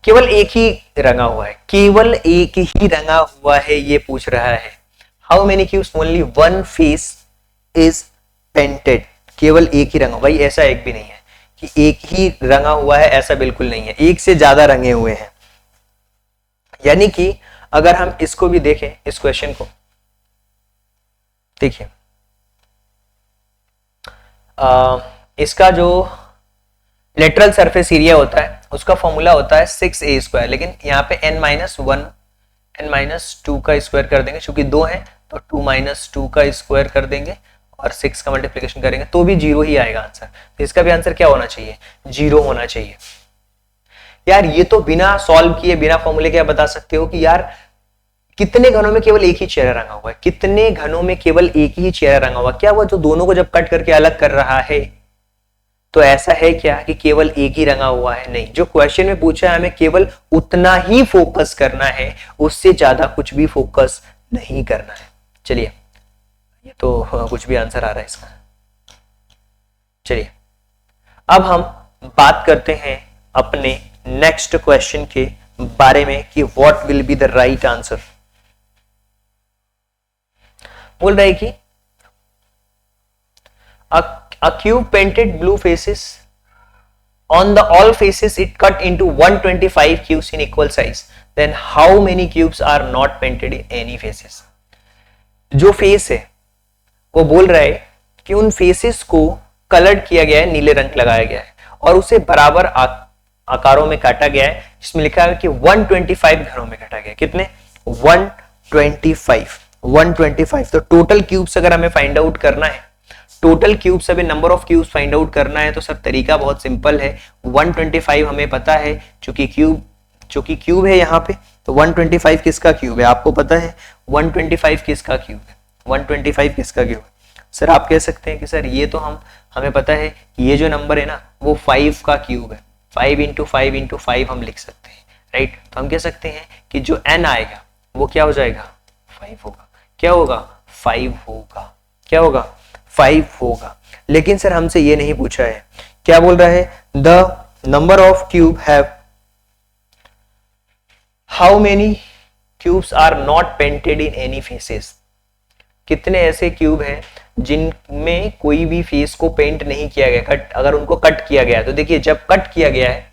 केवल एक ही रंगा हुआ है, केवल एक ही रंगा हुआ है, ये पूछ रहा है। How many cubes, only 1 face is painted. केवल एक ही रंगा, भाई ऐसा एक भी नहीं है कि एक ही रंगा हुआ है, ऐसा बिल्कुल नहीं है, एक से ज्यादा रंगे हुए हैं। यानी कि अगर हम इसको भी देखें, इस क्वेश्चन को देखिए, इसका जो लेटरल सरफेस एरिया होता है उसका फॉर्मूला होता है 6a², लेकिन यहाँ पे n-1 n-2 का स्क्वायर कर देंगे, क्योंकि 2 है तो 2-2 का स्क्वायर कर देंगे और 6 का मल्टीप्लिकेशन करेंगे तो भी 0 ही आएगा आंसर। तो इसका भी आंसर क्या होना चाहिए, 0 होना चाहिए। यार ये तो बिना सॉल्व किए, बिना फॉर्मूले के आप बता सकते हो कि यार कितने घनों में केवल एक ही चेहरा रंगा हुआ है, कितने घनों में केवल एक ही चेहरा रंगा हुआ। क्या वो जो दोनों को जब कट करके अलग कर रहा है तो ऐसा है क्या कि केवल एक ही रंगा हुआ है, नहीं। जो क्वेश्चन में पूछा है हमें केवल उतना ही फोकस करना है, उससे ज्यादा कुछ भी फोकस नहीं करना है। चलिए ये तो कुछ भी आंसर आ रहा है इसका। चलिए अब हम बात करते हैं अपने नेक्स्ट क्वेश्चन के बारे में कि what will be the right answer. बोल रहा है कि a cube painted blue faces on the all faces it cut into 125 cubes in equal size, then how many cubes are not painted in any faces। जो face है वो बोल रहा है कि उन फेसेस को कलर्ड किया गया है, नीले रंग लगाया गया है और उसे बराबर आकारों में काटा गया है, जिसमें लिखा है कि 125 घरों में काटा गया है। कितने, 125। तो टोटल क्यूब्स अगर हमें फाइंड आउट करना है, टोटल क्यूब्स अभी number of cubes find out करना है तो सर तरीका बहुत सिंपल है। 125 हमें पता है, चूंकि क्यूब है यहाँ पे, तो 125 किसका क्यूब है आपको पता है, 125 किसका क्यूब है, 125 किसका क्यूब है। सर आप कह सकते हैं कि सर ये तो हमें पता है कि ये जो नंबर है ना वो 5 का क्यूब है, 5 × 5 × 5 हम लिख सकते हैं, राइट। तो हम कह सकते हैं कि जो n आएगा वो क्या हो जाएगा, 5 होगा। क्या होगा, 5 होगा। क्या होगा, 5 होगा। लेकिन सर हमसे ये नहीं पूछा है, क्या बोल रहा है, the number of cube have, how many cubes are not painted in any faces. कितने ऐसे क्यूब हैं जिनमें कोई भी फेस को पेंट नहीं किया गया, कट, अगर उनको कट किया गया तो देखिए जब कट किया गया है,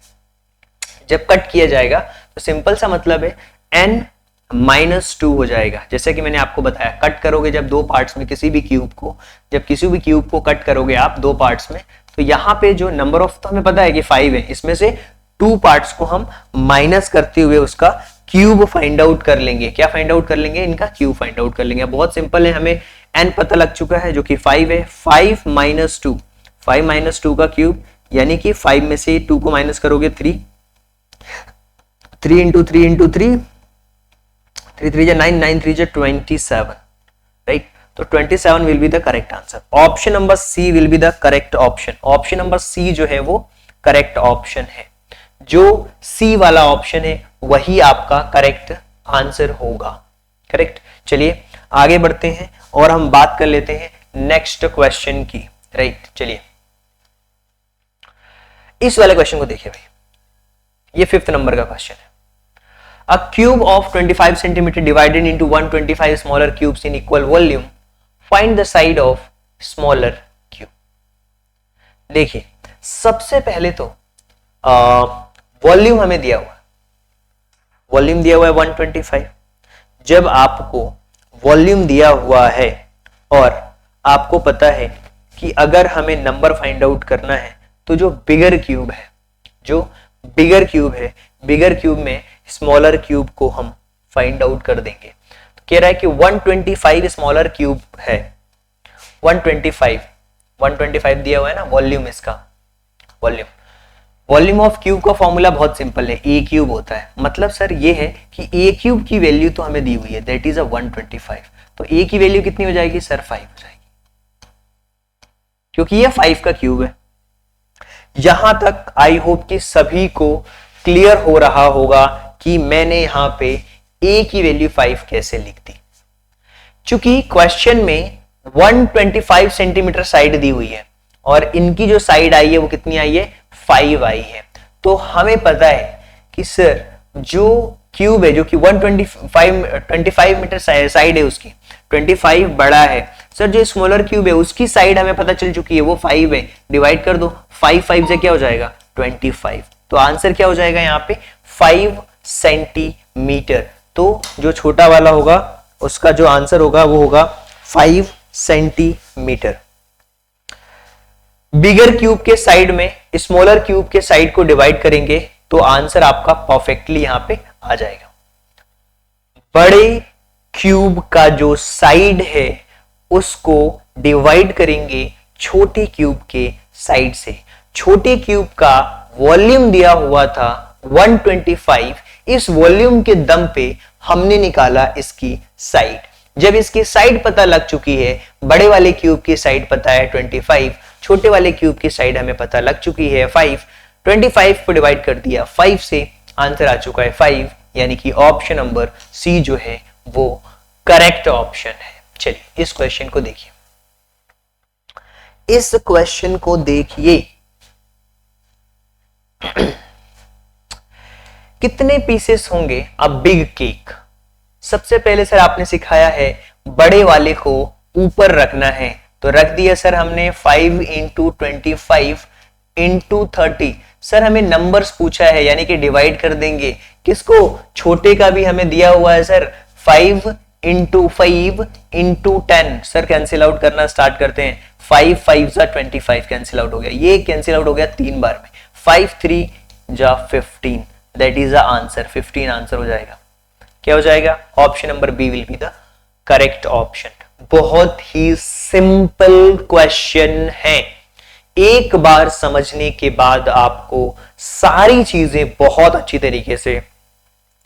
जब कट किया जाएगा तो सिंपल सा मतलब है n-2 हो जाएगा। जैसे कि मैंने आपको बताया, कट करोगे जब 2 पार्ट्स में किसी भी क्यूब को, जब किसी भी क्यूब को कट करोगे आप 2 पार्ट्स में, तो यहाँ पे जो नंबर ऑफ, तो हमें पता है कि 5 है, इसमें से 2 पार्ट्स को हम माइनस करते हुए उसका क्यूब फाइंड आउट कर लेंगे। क्या फाइंड आउट कर लेंगे, इनका क्यूब फाइंड आउट कर लेंगे। बहुत सिंपल है, हमें n पता लग चुका है जो कि 5 है, 5 - 2, 5 माइनस 2 का क्यूब, यानी कि 5 में से 2 को माइनस करोगे 3, 3 इंटू 3 इंटू 3, 3 3 9, 9 3 27, राइट। तो 27 will be the correct answer. Option number C will be the correct option. Option number C जो है वो करेक्ट ऑप्शन है। जो सी वाला ऑप्शन है वही आपका करेक्ट आंसर होगा, करेक्ट। चलिए आगे बढ़ते हैं और हम बात कर लेते हैं नेक्स्ट क्वेश्चन की, राइट। चलिए इस वाले क्वेश्चन को देखिए भाई, ये 5th नंबर का क्वेश्चन है। A cube of 25 centimeter divided into 125 smaller cubes in equal volume. Find the side of smaller cube. देखिए सबसे पहले तो वॉल्यूम हमें दिया हुआ है, वॉल्यूम दिया हुआ है 125। जब आपको वॉल्यूम दिया हुआ है और आपको पता है कि अगर हमें नंबर फाइंड आउट करना है तो जो बिगर क्यूब है, जो बिगर क्यूब है, बिगर क्यूब में स्मॉलर क्यूब को हम फाइंड आउट कर देंगे। तो कह रहा है कि 125 स्मॉलर क्यूब है, 125 दिया हुआ है ना वॉल्यूम, इसका वॉल्यूम। वॉल्यूम ऑफ क्यूब का फॉर्मूला बहुत सिंपल है, ए क्यूब होता है। मतलब सर ये है कि ए क्यूब की वैल्यू तो हमें दी हुई है, दैट इज 125। तो ए की वैल्यू कितनी हो जाएगी सर? 5 हो जाएगी, क्योंकि ये 5 का क्यूब है। यहां तक आई होप कि सभी को क्लियर हो रहा होगा कि मैंने यहां पे a की वैल्यू 5 कैसे लिख दी। चूंकि क्वेश्चन में 125 सेंटीमीटर साइड दी हुई है और इनकी जो साइड आई है वो कितनी आई है? 5 आई है। तो हमें पता है कि सर जो क्यूब है, जो कि 125 मीटर साइड है उसकी, 25 बड़ा है सर, जो स्मॉलर क्यूब है उसकी साइड हमें पता चल चुकी है वो 5 है। डिवाइड कर दो, 5 से क्या हो जाएगा? 25। तो आंसर क्या हो जाएगा यहाँ पे? 5 सेंटीमीटर। तो जो छोटा वाला होगा उसका जो आंसर होगा वो होगा 5 सेंटीमीटर। बिगर क्यूब के साइड में स्मॉलर क्यूब के साइड को डिवाइड करेंगे तो आंसर आपका परफेक्टली यहां पे आ जाएगा। बड़े क्यूब का जो साइड है उसको डिवाइड करेंगे छोटे क्यूब के साइड से। छोटे क्यूब का वॉल्यूम दिया हुआ था 125, इस वॉल्यूम के दम पे हमने निकाला इसकी साइड। जब इसकी साइड पता लग चुकी है, बड़े वाले क्यूब की साइड पता है 25, छोटे वाले क्यूब की साइड हमें पता लग चुकी है 5, 25 को डिवाइड कर दिया 5 से, आंसर आ चुका है 5, यानी कि ऑप्शन नंबर सी जो है वो करेक्ट ऑप्शन है। चलिए इस क्वेश्चन को देखिए, इस क्वेश्चन को देखिए। कितने पीसेस होंगे अ बिग केक? सबसे पहले सर आपने सिखाया है बड़े वाले को ऊपर रखना है, तो रख दिया सर हमने 5 इंटू 25 इंटू 30। सर हमें नंबर्स पूछा है, यानी कि डिवाइड कर देंगे किसको? छोटे का भी हमें दिया हुआ है sir 5 into 5 into 10। Sir cancel out करना स्टार्ट करते हैं। 5 5 जा 25 कैंसिल आउट हो गया, ये कैंसिल आउट हो गया 3 बार में। 5 3 जा 15, that is the answer. 15 answer हो जाएगा। क्या हो जाएगा? Option number B will be the correct option. बहुत ही सिंपल क्वेश्चन है, एक बार समझने के बाद आपको सारी चीजें बहुत अच्छी तरीके से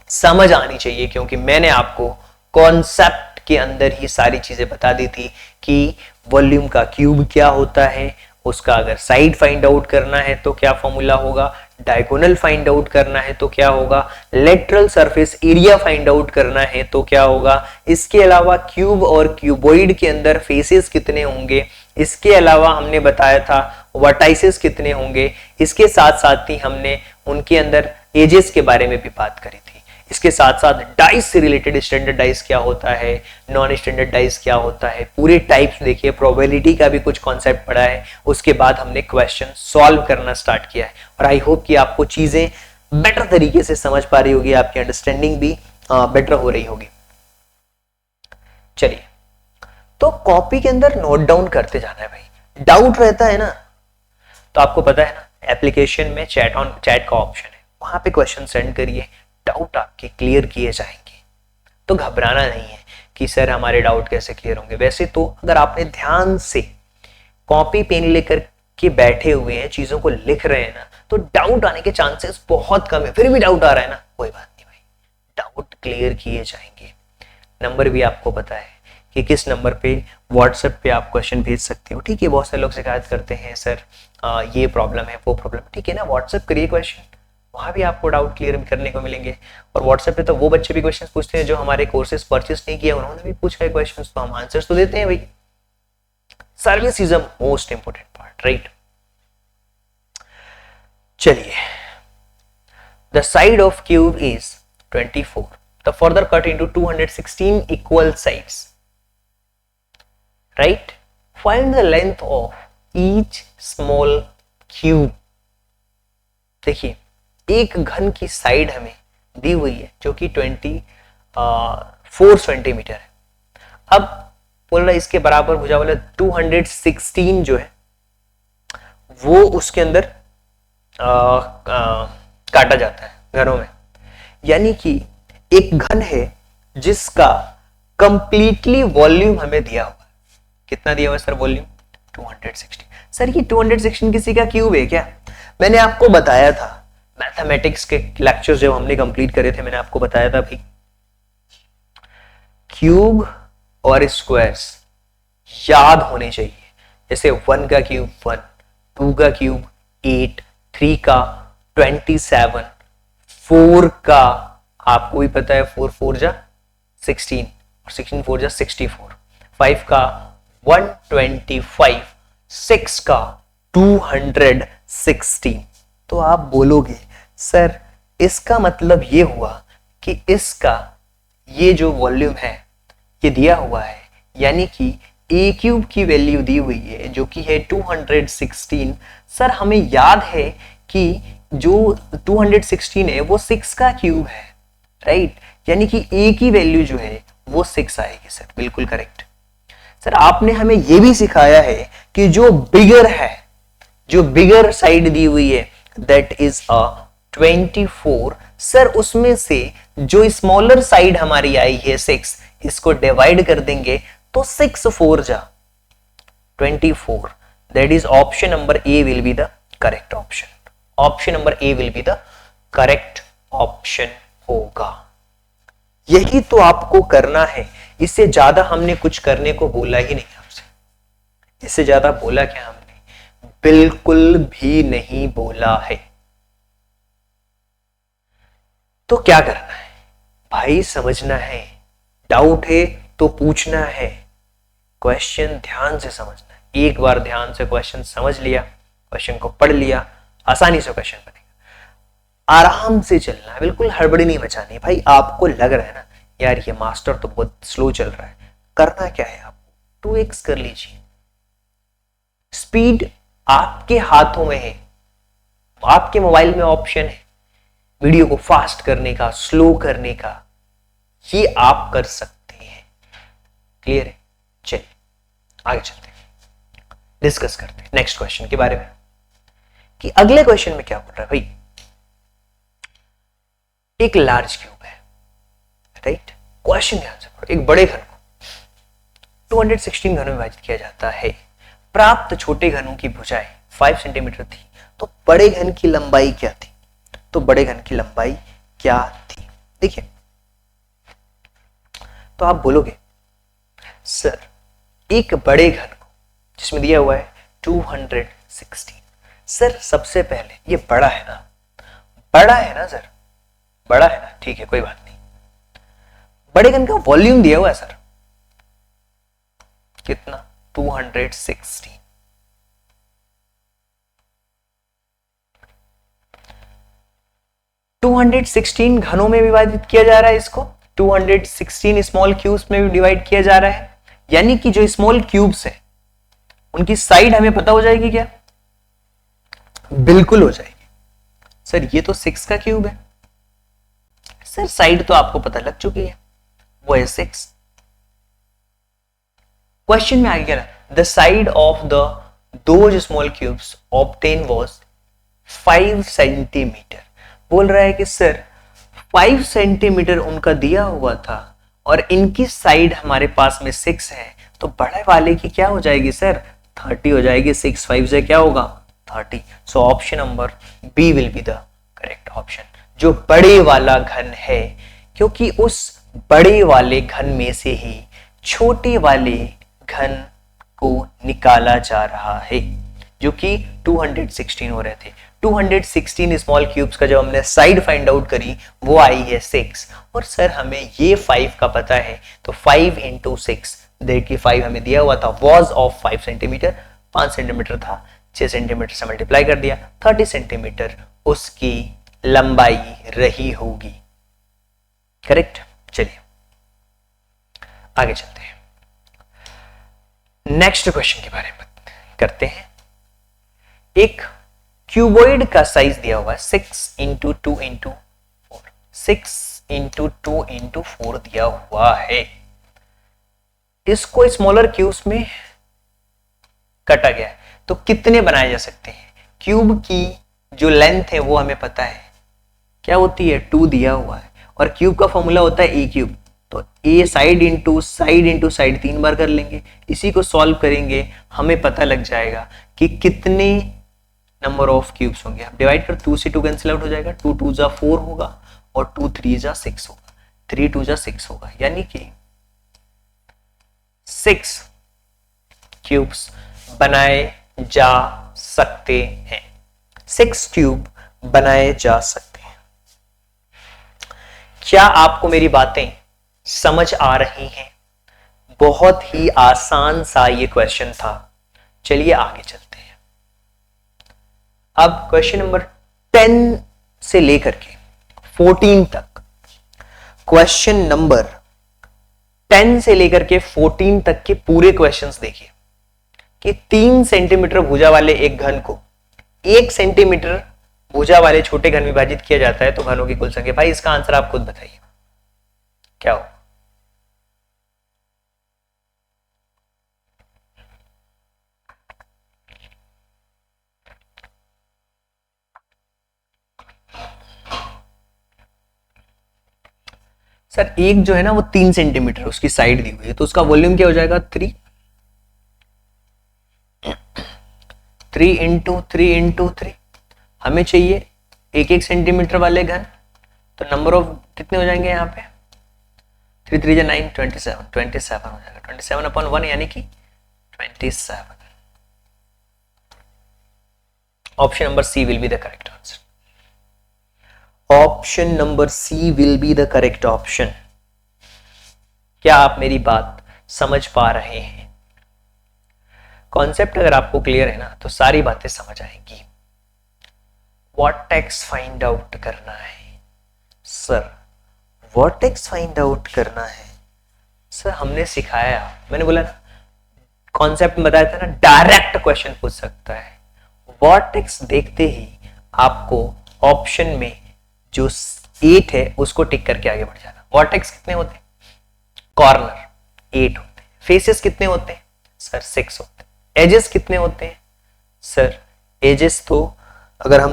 समझ आनी चाहिए, क्योंकि मैंने आपको कॉन्सेप्ट के अंदर ही सारी चीजें बता दी थी कि वॉल्यूम का क्यूब क्या होता है, उसका अगर साइड फाइंड आउट करना है तो क्या फॉर्मूला होगा, डायगोनल फाइंड आउट करना है तो क्या होगा, lateral surface area find out करना है तो क्या होगा, इसके अलावा क्यूब और क्यूबॉइड के अंदर फेसेस कितने होंगे, इसके अलावा हमने बताया था वर्टाइसेस कितने होंगे, इसके साथ साथ ही हमने उनके अंदर एजेस के बारे में भी बात करी थी। इसके साथ साथ डाइस से रिलेटेड स्टैंडर्ड डाइस क्या होता है, नॉन स्टैंडर्ड डाइस क्या होता है, पूरे टाइप्स देखिए, प्रोबेबिलिटी का भी कुछ कॉन्सेप्ट पढ़ा है। उसके बाद हमने क्वेश्चन सॉल्व करना स्टार्ट किया है और आई होप कि आपको चीजें बेटर तरीके से समझ पा रही होगी, आपकी अंडरस्टैंडिंग भी बेटर हो रही होगी। चलिए, तो कॉपी के अंदर नोट डाउन करते जाना है भाई। डाउट रहता है ना, तो आपको पता है ना एप्लीकेशन में चैट का ऑप्शन है, वहां पे क्वेश्चन सेंड करिए, डाउट आपके क्लियर किए जाएंगे। तो घबराना नहीं है कि सर हमारे डाउट कैसे क्लियर होंगे। वैसे तो अगर आपने ध्यान से कॉपी पेन लेकर कि बैठे हुए हैं, चीजों को लिख रहे हैं ना, तो डाउट आने के चांसेस बहुत कम है। फिर भी डाउट आ रहा है ना, कोई बात नहीं भाई, डाउट क्लियर किए जाएंगे। नंबर भी आपको पता है कि किस नंबर पे व्हाट्सएप पे आप क्वेश्चन भेज सकते हो। ठीक है, बहुत सारे लोग शिकायत करते हैं सर ये प्रॉब्लम है वो प्रॉब्लम, ठीक है ना, व्हाट्सएप करिए क्वेश्चन, वहां भी आपको डाउट क्लियर करने को मिलेंगे। और व्हाट्सएप पे तो वो बच्चे भी क्वेश्चन पूछते हैं जो हमारे कोर्सेज परचेस नहीं किया, उन्होंने भी पूछा है क्वेश्चन, तो हम आंसर्स तो देते हैं भाई। Service is a most important part, right. चलिए, the side of cube is 24, the further cut into 216 equal sides, right? Find the length of each small cube। देखिए, एक घन की साइड हमें दी हुई है जो कि 24 सेंटीमीटर है। अब बोल रहा है इसके बराबर भुजा वाला 216 जो है वो उसके अंदर काटा जाता है घनों में, यानी कि एक घन है जिसका कंप्लीटली वॉल्यूम हमें दिया हुआ है। कितना दिया हुआ है सर वॉल्यूम? 216। सर ये 216 किसी का क्यूब है क्या? मैंने आपको बताया था मैथमेटिक्स के लेक्चर्स जब हमने कंप्लीट करे थे, मैंने आपको बताया था भाई क्यूब और स्क्वायर्स याद होने चाहिए। जैसे 1 का क्यूब 1, 2 का क्यूब 8, 3 का 27, 4 का आपको भी पता है 4 4 जा 16 और 16 4 जा 64, 5 का 125, 6 का 216। तो आप बोलोगे सर इसका मतलब ये हुआ कि इसका ये जो वॉल्यूम है ये दिया हुआ है, यानी कि ए क्यूब की वैल्यू दी हुई है जो कि है 216। सर हमें याद है कि जो 216 है वो 6 का क्यूब है, राइट, यानी कि ए की वैल्यू जो है वो 6 आएगी। सर बिल्कुल करेक्ट। सर आपने हमें यह भी सिखाया है कि जो बिगर है, जो बिगर साइड दी हुई है दैट इज अ 24। सर उसमें से जो स्मॉलर साइड हमारी आई है 6, इसको डिवाइड कर देंगे तो 6 4 जा 24, that is option number A will be the correct option. Option number A will be the correct option होगा। यही तो आपको करना है, इससे ज्यादा हमने कुछ करने को बोला ही नहीं आपसे। इससे ज्यादा बोला क्या हमने? बिल्कुल भी नहीं बोला है। तो क्या करना है भाई? समझना है, डाउट है तो पूछना है, क्वेश्चन ध्यान से समझना है। एक बार ध्यान से क्वेश्चन समझ लिया, क्वेश्चन को पढ़ लिया, आसानी से क्वेश्चन बनेगा। आराम से चलना है, बिल्कुल हड़बड़ी नहीं मचानी है। भाई आपको लग रहा है ना यार ये मास्टर तो बहुत स्लो चल रहा है, करना क्या है आपको? 2x कर लीजिए। स्पीड आपके हाथों में है, आपके मोबाइल में ऑप्शन है वीडियो को फास्ट करने का, स्लो करने का, ये आप कर सकते हैं। क्लियर है? चलिए आगे चलते हैं, डिस्कस करते हैं नेक्स्ट क्वेश्चन के बारे में कि अगले क्वेश्चन में क्या बोल रहा है भाई। एक लार्ज क्यूब है, राइट, क्वेश्चन ध्यान से पढ़ो। एक बड़े घन को 216 घनों में विभाजित किया जाता है। प्राप्त छोटे घनों की भुजाएं 5 सेंटीमीटर थी, तो बड़े घन की लंबाई क्या थी? तो बड़े घन की लंबाई क्या थी? देखिए, तो आप बोलोगे सर एक बड़े घन को जिसमें दिया हुआ है 216, सर सबसे पहले ये बड़ा है ना, बड़ा है ना सर, बड़ा है ना, ठीक है कोई बात नहीं। बड़े घन का वॉल्यूम दिया हुआ है सर कितना? 216। घनों में विभाजित किया जा रहा है इसको, 216 स्मॉल क्यूब्स में भी डिवाइड किया जा रहा है, यानी कि जो स्मॉल क्यूब्स है उनकी साइड हमें पता हो जाएगी क्या? बिल्कुल हो जाएगी। सर ये तो 6 का क्यूब है। सर साइड तो आपको पता लग चुकी है, वो है 6। क्वेश्चन में आगे क्या रहा? The side of the those small cubes obtain was 5 centimetre. बोल रहा है कि सर 5 सेंटीमीटर उनका दिया हुआ था और इनकी साइड हमारे पास में 6 है, तो बड़े वाले की क्या हो जाएगी सर? 30 हो जाएगी, 6 5 से क्या होगा 30। So option number B will be the correct option, जो बड़े वाला घन है, क्योंकि उस बड़े वाले घन में से ही छोटे वाले घन को निकाला जा रहा है, जो कि 216 हो रहे थे। 216 स्मॉल क्यूब्स का जब हमने साइड फाइंड आउट करी वो आई है 6, और सर हमें ये 5 का पता है, तो 5 इंटू 6 देखिए 5 हमें दिया हुआ था वॉज ऑफ 5 सेंटीमीटर, 5 सेंटीमीटर था, 6 सेंटीमीटर से मल्टीप्लाई कर दिया, 30 सेंटीमीटर उसकी लंबाई रही होगी। करेक्ट। चलिए आगे चलते हैं, नेक्स्ट क्वेश्चन के बारे में करते हैं। एक क्यूबॉइड का साइज दिया हुआ है 6 इंटू 2 इंटू 4, 6 इंटू 2 इंटू 4 दिया हुआ है। इसको स्मॉलर क्यूब्स में काटा गया है, तो कितने बनाए जा सकते हैं? क्यूब की जो लेंथ है वो हमें पता है क्या होती है, 2 दिया हुआ है, और क्यूब का फॉर्मूला होता है ए क्यूब, तो ए साइड इंटू साइड 3 बार कर लेंगे, इसी को सॉल्व करेंगे, हमें पता लग जाएगा कि कितने नंबर ऑफ क्यूब्स होंगे। आप डिवाइड कर 2 से 2 कैंसिल आउट हो जाएगा, 2 2 जा 4 होगा और 2 3 जा 6 होगा, 3 2 जा 6 होगा, यानी कि 6 क्यूब्स बनाए जा सकते हैं, 6 क्यूब बनाए जा सकते हैं। क्या आपको मेरी बातें समझ आ रही हैं? बहुत ही आसान सा ये क्वेश्चन था। चलिए आगे चलते हैं। अब क्वेश्चन नंबर 10 से लेकर के 14 तक, क्वेश्चन नंबर 10 से लेकर के 14 तक के पूरे क्वेश्चंस देखिए कि 3 सेंटीमीटर भुजा वाले एक घन को 1 सेंटीमीटर भुजा वाले छोटे घन विभाजित किया जाता है तो घनों की कुल संख्या। भाई इसका आंसर आप खुद बताइए क्या हो? सर एक जो है ना वो 3 सेंटीमीटर उसकी साइड दी हुई है, तो उसका वॉल्यूम क्या हो जाएगा 3 इंटू 3 इंटू 3। हमें चाहिए 1 सेंटीमीटर वाले घन, तो नंबर ऑफ कितने हो जाएंगे यहाँ पे 3 3 9 27 हो जाएगा, 27 अपॉन 1 यानी कि 27। Option number C will be the correct answer. Option number C will be the correct option. क्या आप मेरी बात समझ पा रहे हैं? कॉन्सेप्ट अगर आपको क्लियर है ना तो सारी बातें समझ आएंगी। वर्टेक्स फाइंड आउट करना है सर, वर्टेक्स फाइंड आउट करना है सर, हमने सिखाया, मैंने बोला ना कॉन्सेप्ट में बताया था ना, डायरेक्ट क्वेश्चन पूछ सकता है। वर्टेक्स देखते ही आपको ऑप्शन में जो 8 है उसको टिक करके आगे बढ़ जाना। वर्टेक्स कितने होते हैं? कॉर्नर 8 होते हैं। फेसेस कितने होते हैं? सर 6 होते हैं। एजेस कितने होते हैं? सर एजेस तो अगर हम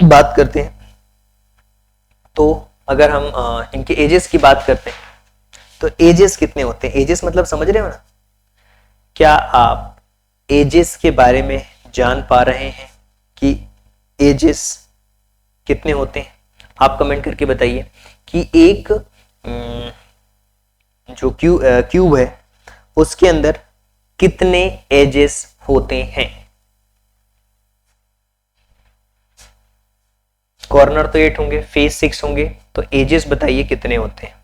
बात करते हैं तो अगर हम इनके एजेस की बात करते हैं तो एजेस कितने होते हैं? एजेस मतलब समझ रहे हो ना? क्या आप एजेस के बारे में जान पा रहे हैं कि एजेस कितने होते हैं? आप कमेंट करके बताइए कि एक जो क्यूब है उसके अंदर कितने एजेस होते हैं? कॉर्नर तो 8 होंगे, फेस 6 होंगे, तो एजेस बताइए कितने होते हैं?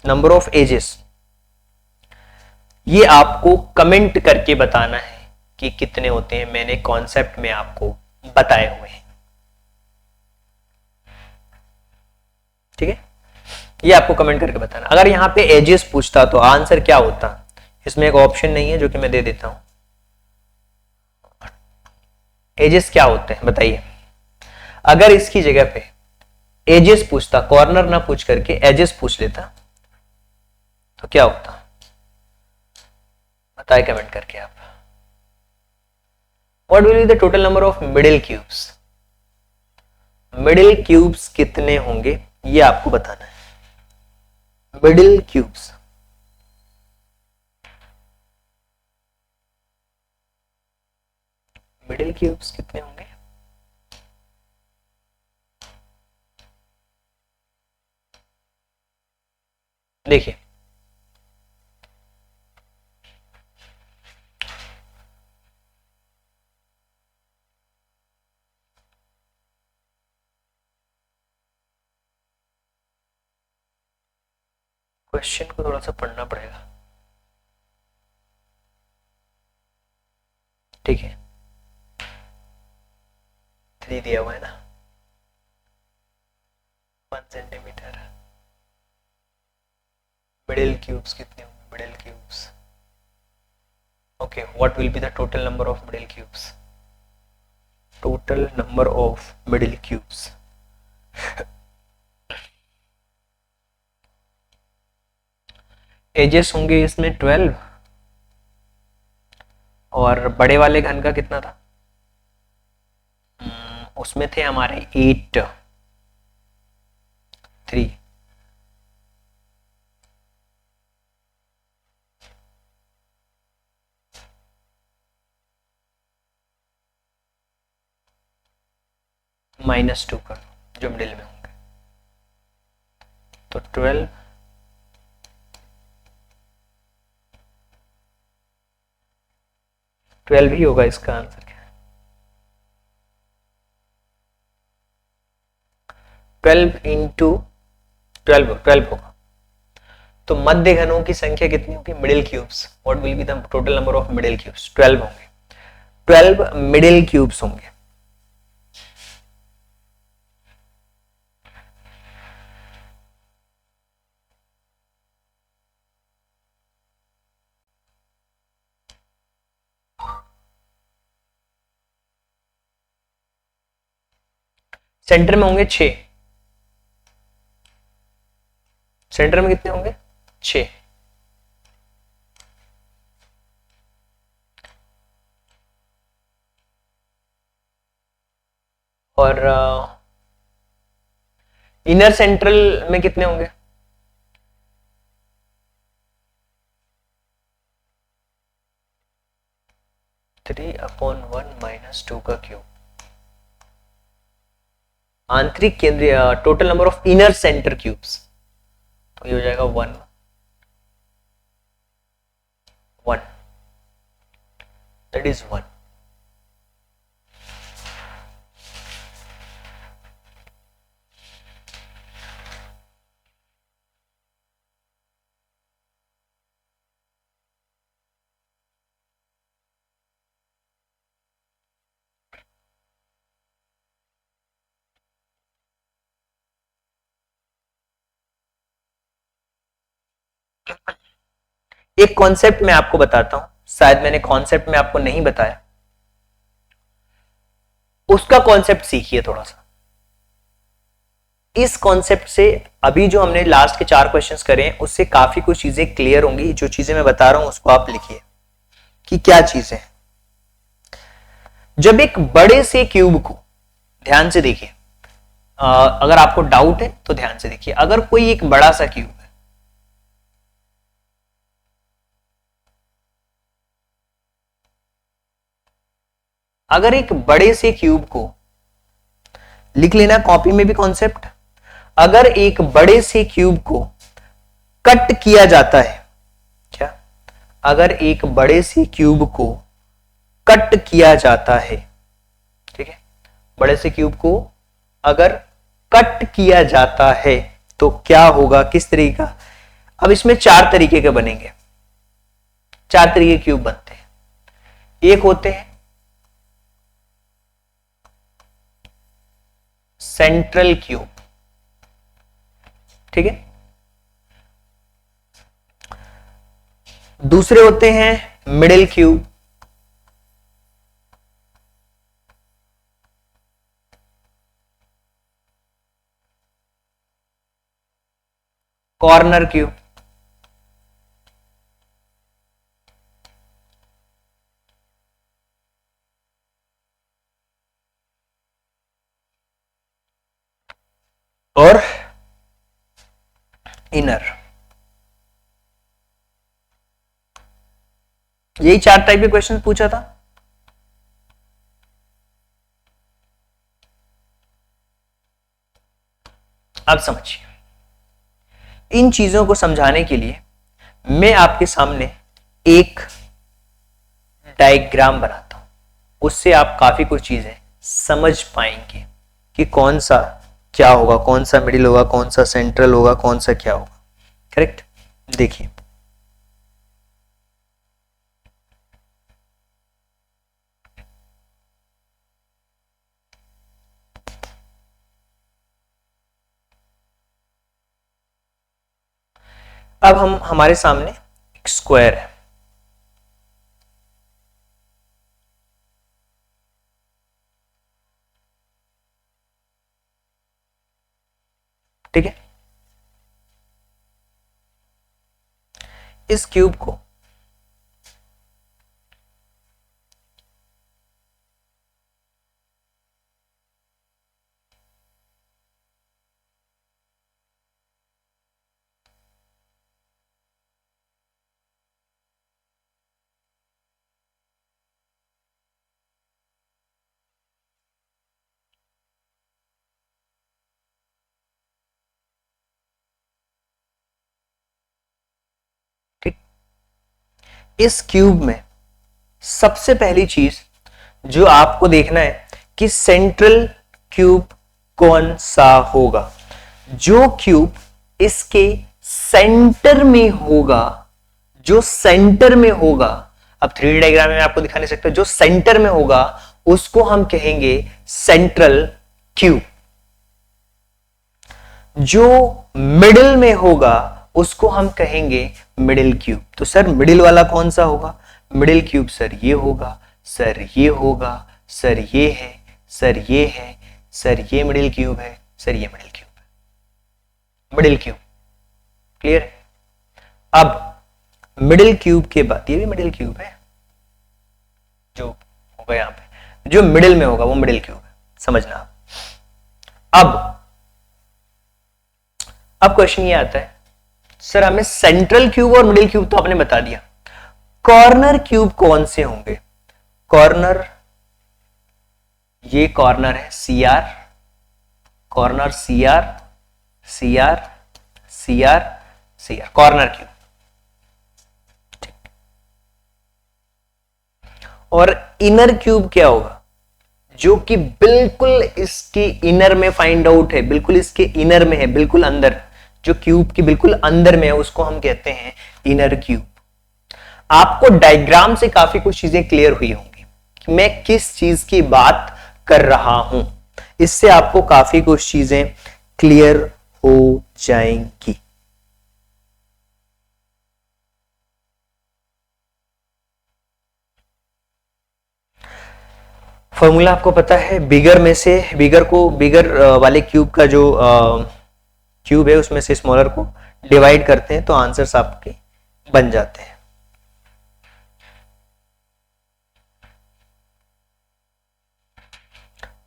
नंबर ऑफ एजेस ये आपको कमेंट करके बताना है कि कितने होते हैं। मैंने कॉन्सेप्ट में आपको बताए हुए हैं, ठीक है? ये आपको कमेंट करके बताना। अगर यहां पे एजेस पूछता तो आंसर क्या होता? इसमें एक ऑप्शन नहीं है जो कि मैं दे देता हूं। एजेस क्या होते हैं बताइए? अगर इसकी जगह पे एजेस पूछता, कॉर्नर ना पूछ करके एजेस पूछ लेता तो क्या होता? बताइए कमेंट करके आप। What will be the total number of middle cubes? Middle cubes कितने होंगे ये आपको बताना है। मिडिल क्यूब्स मिडिल क्यूब्स कितने होंगे? देखिए क्वेश्चन को थोड़ा सा पढ़ना पड़ेगा, ठीक है। 3 दिया हुआ है ना, 1 सेंटीमीटर। मिडिल क्यूब्स कितने होंगे? Middle cubes, okay, what will be the total number of middle cubes? Total number of middle cubes, edges होंगे इसमें 12, और बड़े वाले घन का कितना था? उसमें थे हमारे 8, 3, -2 कर जो मिडिल में होंगे, तो 12, 12 ही होगा इसका आंसर। क्या 12 इंटू 12 होगा। तो मध्य घनों की संख्या कितनी होगी? Middle cubes, what will be the total number of middle cubes? 12 होंगे, 12 मिडिल क्यूब्स होंगे। सेंटर में होंगे 6, सेंटर में कितने होंगे? 6। और इनर सेंट्रल में कितने होंगे? 3/1 -2 का क्यूब। आंतरिक केंद्रीय total number of inner centre cubes, तो ये हो जाएगा 1, 1, दैट इज 1। एक कॉन्सेप्ट मैं आपको बताता हूं, शायद मैंने कॉन्सेप्ट में आपको नहीं बताया, उसका कॉन्सेप्ट सीखिए थोड़ा सा। इस कॉन्सेप्ट से अभी जो हमने लास्ट के 4 क्वेश्चंस करे हैं उससे काफी कुछ चीजें क्लियर होंगी। जो चीजें मैं बता रहा हूं उसको आप लिखिए कि क्या चीजें। जब एक बड़े से क्यूब को, ध्यान से देखिए, अगर आपको डाउट है तो ध्यान से देखिए, अगर कोई एक बड़ा सा क्यूब है, अगर एक बड़े से क्यूब को, लिख लेना कॉपी में भी कॉन्सेप्ट, अगर एक बड़े से क्यूब को कट किया जाता है, क्या, अगर एक बड़े से क्यूब को कट किया जाता है, ठीक है, बड़े से क्यूब को अगर कट किया जाता है तो क्या होगा, किस तरीके का? अब इसमें 4 तरीके के बनेंगे, 4 तरीके क्यूब बनते हैं। एक होते हैं सेंट्रल क्यूब, ठीक है, दूसरे होते हैं मिडिल क्यूब, कॉर्नर क्यूब, और इनर। यही 4 टाइप के क्वेश्चन पूछा था। अब समझिए, इन चीजों को समझाने के लिए मैं आपके सामने एक डायग्राम बनाता हूं, उससे आप काफी कुछ चीजें समझ पाएंगे कि कौन सा क्या होगा, कौन सा मिडिल होगा, कौन सा सेंट्रल होगा, कौन सा क्या होगा। करेक्ट। देखिए, अब हमारे सामने एक स्क्वायर है, ठीक है। इस क्यूब को ठीक, इस क्यूब में सबसे पहली चीज जो आपको देखना है कि सेंट्रल क्यूब कौन सा होगा। जो क्यूब इसके सेंटर में होगा, जो सेंटर में होगा, अब 3D डायग्राम में आपको दिखा नहीं सकता, जो सेंटर में होगा उसको हम कहेंगे सेंट्रल क्यूब। जो मिडिल में होगा उसको हम कहेंगे मिडिल क्यूब। तो सर मिडिल वाला कौन सा होगा? मिडिल क्यूब सर ये होगा, सर ये होगा, सर ये है, सर ये है, सर ये मिडिल क्यूब है, सर ये मिडिल क्यूब है, मिडिल क्यूब। क्लियर है? अब मिडिल क्यूब के बाद ये भी मिडिल क्यूब है, जो होगा यहां पे, जो मिडिल में होगा वो मिडिल क्यूब है, समझना। अब क्वेश्चन ये आता है, सर हमें सेंट्रल क्यूब और मिडिल क्यूब तो आपने बता दिया, कॉर्नर क्यूब कौन से होंगे? कॉर्नर, ये कॉर्नर है CR, corner CR, CR, CR, CR, corner cube. और इनर क्यूब क्या होगा? जो कि बिल्कुल इसके इनर में फाइंड आउट है, बिल्कुल इसके इनर में है, बिल्कुल अंदर, जो क्यूब के बिल्कुल अंदर में है उसको हम कहते हैं इनर क्यूब। आपको डायग्राम से काफी कुछ चीजें क्लियर हुई होंगी कि मैं किस चीज की बात कर रहा हूं, इससे आपको काफी कुछ चीजें क्लियर हो जाएंगी। फॉर्मूला आपको पता है, बिगर में से बिगर वाले क्यूब का जो क्यूब है उसमें से स्मॉलर को डिवाइड करते हैं तो आंसर्स आपके बन जाते हैं।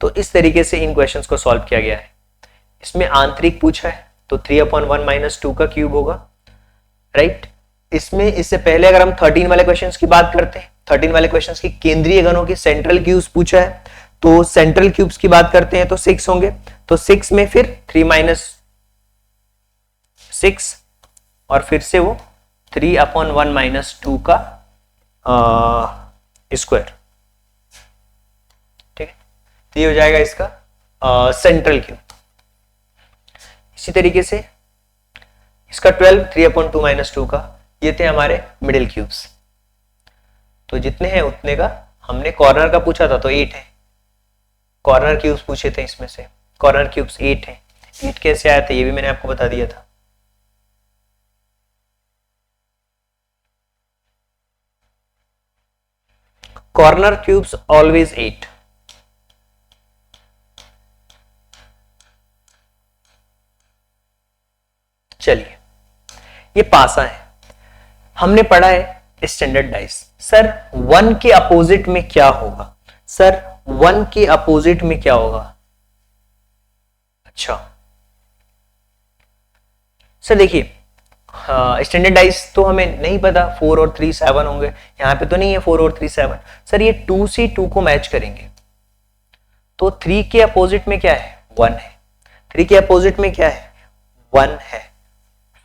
तो इस तरीके से इन क्वेश्चंस को सॉल्व किया गया है। इसमें आंतरिक पूछा है तो 3/1 - 2 का क्यूब होगा, राइट। इसमें इससे पहले अगर हम 13 वाले क्वेश्चंस की बात करते हैं, 13 वाले क्वेश्चंस की केंद्रीय घनों की सेंट्रल क्यूब्स पूछा है, तो सेंट्रल क्यूब्स की बात करते हैं तो 6 होंगे, तो 6 में फिर 3 - 6 और फिर से वो 3/1 - 2 का स्क्वायर, ठीक है। ये हो जाएगा इसका सेंट्रल क्यूब। इसी तरीके से इसका 12 3/2 - 2 का, ये थे हमारे मिडिल क्यूब्स। तो जितने हैं उतने का, हमने कॉर्नर का पूछा था तो 8 है, कॉर्नर क्यूब्स पूछे थे इसमें से, कॉर्नर क्यूब्स 8 है। 8 कैसे आया था ये भी मैंने आपको बता दिया था। Corner cubes always 8। चलिए, ये पासा है, हमने पढ़ा है स्टैंडर्ड डाइस। सर 1 के अपोजिट में क्या होगा? सर 1 के अपोजिट में क्या होगा? अच्छा सर देखिए, स्टैंडर्ड डाइस तो हमें नहीं पता, 4 और 3 7 होंगे, यहां पे तो नहीं है 4 और 3 7। सर ये 2 से 2 को मैच करेंगे तो 3 के अपोजिट में क्या है? 1 है। 3 के अपोजिट में क्या है? 1 है,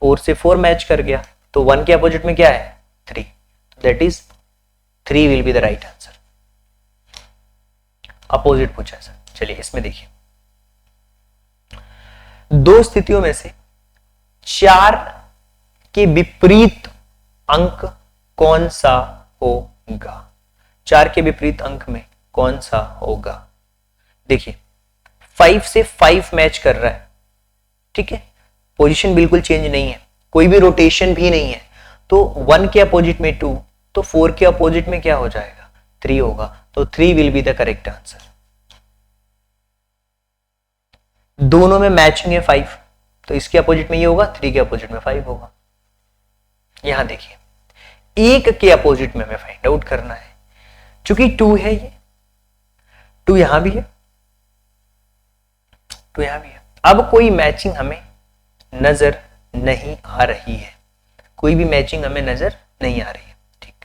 4 से 4 मैच कर गया, तो 1 के अपोजिट में क्या है 3, that is 3 will be the right answer. Opposite पूछा है सर। चलिए इसमें देखिए, दो स्थितियों में से 4 के विपरीत अंक कौन सा होगा? 4 के विपरीत अंक में कौन सा होगा? देखिए 5 से 5 मैच कर रहा है, ठीक है, पोजीशन बिल्कुल चेंज नहीं है, कोई भी रोटेशन भी नहीं है, तो 1 के अपोजिट में 2, तो 4 के अपोजिट में क्या हो जाएगा 3 होगा, तो 3 will be the correct answer. दोनों में मैचिंग है 5, तो इसके अपोजिट में ये होगा, 3 के अपोजिट में 5 होगा। यहां देखिए, एक के अपोजिट में हमें फाइंड आउट करना है, चूंकि 2 है, ये 2 यहां भी है, 2 यहां भी है। अब कोई मैचिंग हमें नजर नहीं आ रही है, कोई भी मैचिंग हमें नजर नहीं आ रही है, ठीक।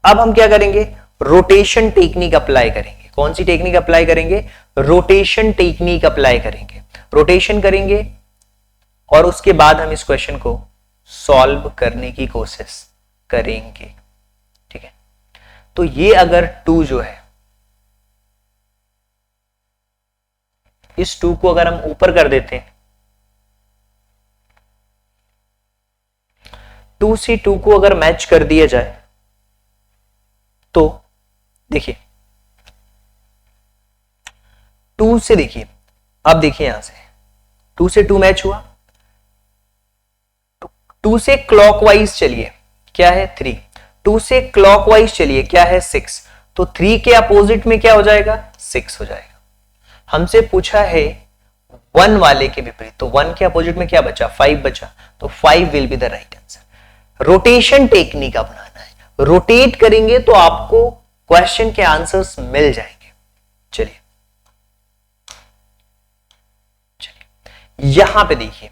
अब हम क्या करेंगे, रोटेशन टेक्निक अप्लाई करेंगे। कौन सी टेक्निक अप्लाई करेंगे? रोटेशन टेक्निक अप्लाई करेंगे। रोटेशन करेंगे और उसके बाद हम इस क्वेश्चन को सॉल्व करने की कोशिश करेंगे, ठीक है। तो ये अगर 2 जो है, इस 2 को अगर हम ऊपर कर देते हैं, 2 से 2 को अगर मैच कर दिया जाए, तो देखिए 2 से, देखिए अब देखिए यहां से 2 से 2 मैच हुआ, 2 से क्लॉकवाइज चलिए क्या है 3, 2 से क्लॉकवाइज चलिए क्या है 6, तो 3 के अपोजिट में क्या हो जाएगा 6 हो जाएगा। हमसे पूछा है 1 वाले के विपरीत, तो 1 के अपोजिट में क्या बचा 5 बचा, तो 5 will be the right answer. Rotation technique अपनाना है, रोटेट करेंगे तो आपको क्वेश्चन के आंसर्स मिल जाएंगे। चलिए यहां पे देखिए,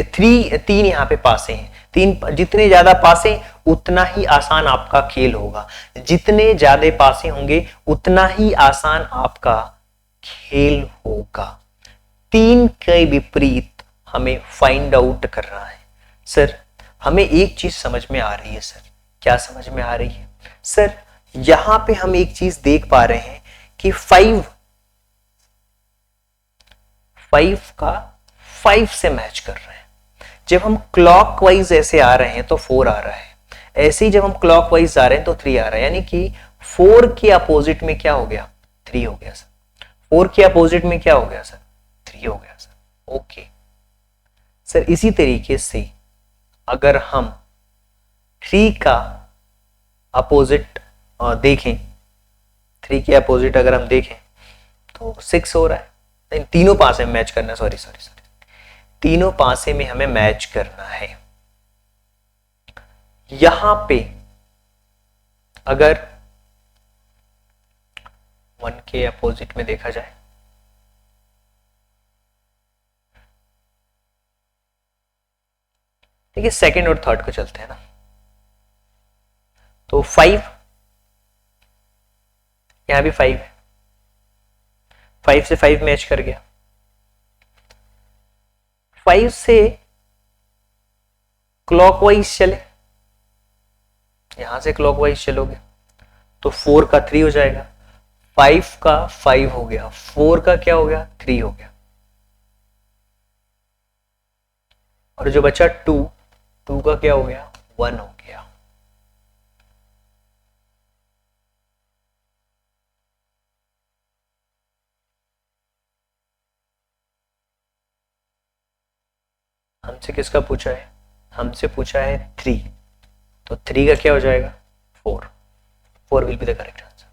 3 यहां पे पासे हैं, 3 जितने ज्यादा पासे उतना ही आसान आपका खेल होगा, जितने ज्यादा पासे होंगे उतना ही आसान आपका खेल होगा। 3 के विपरीत हमें फाइंड आउट करना है। सर हमें एक चीज समझ में आ रही है, सर क्या समझ में आ रही है? सर यहां पे हम एक चीज देख पा रहे हैं कि 5 का 5 से मैच कर रहे हैं। जब हम क्लॉकवाइज ऐसे आ रहे हैं तो 4 आ रहा है, ऐसे ही जब हम क्लॉकवाइज आ रहे हैं तो 3 आ रहा है, यानी कि 4 के अपोजिट में क्या हो गया 3 हो गया सर। 4 के अपोजिट में क्या हो गया सर 3 हो गया सर। ओके सर, इसी तरीके से अगर हम 3 का अपोजिट देखें, 3 के अपोजिट अगर हम देखें तो 6 हो रहा है, नहीं तीनों पासे में मैच करना है, सॉरी तीनों पासे में हमें मैच करना है। यहां पे अगर 1 के अपोजिट में देखा जाए, देखिए सेकंड और थर्ड को चलते हैं ना, तो 5 यहां भी 5 है, 5 से 5 मैच कर गया, 5 से क्लॉकवाइज चले, यहां से क्लॉकवाइज चलोगे तो 4 का 3 हो जाएगा, 5 का 5 हो गया, 4 का क्या हो गया 3 हो गया, और जो बचा 2 का क्या हो गया 1 हो गया। हमसे किसका पूछा है? हमसे पूछा है 3, तो 3 का क्या हो जाएगा 4 will be the correct answer.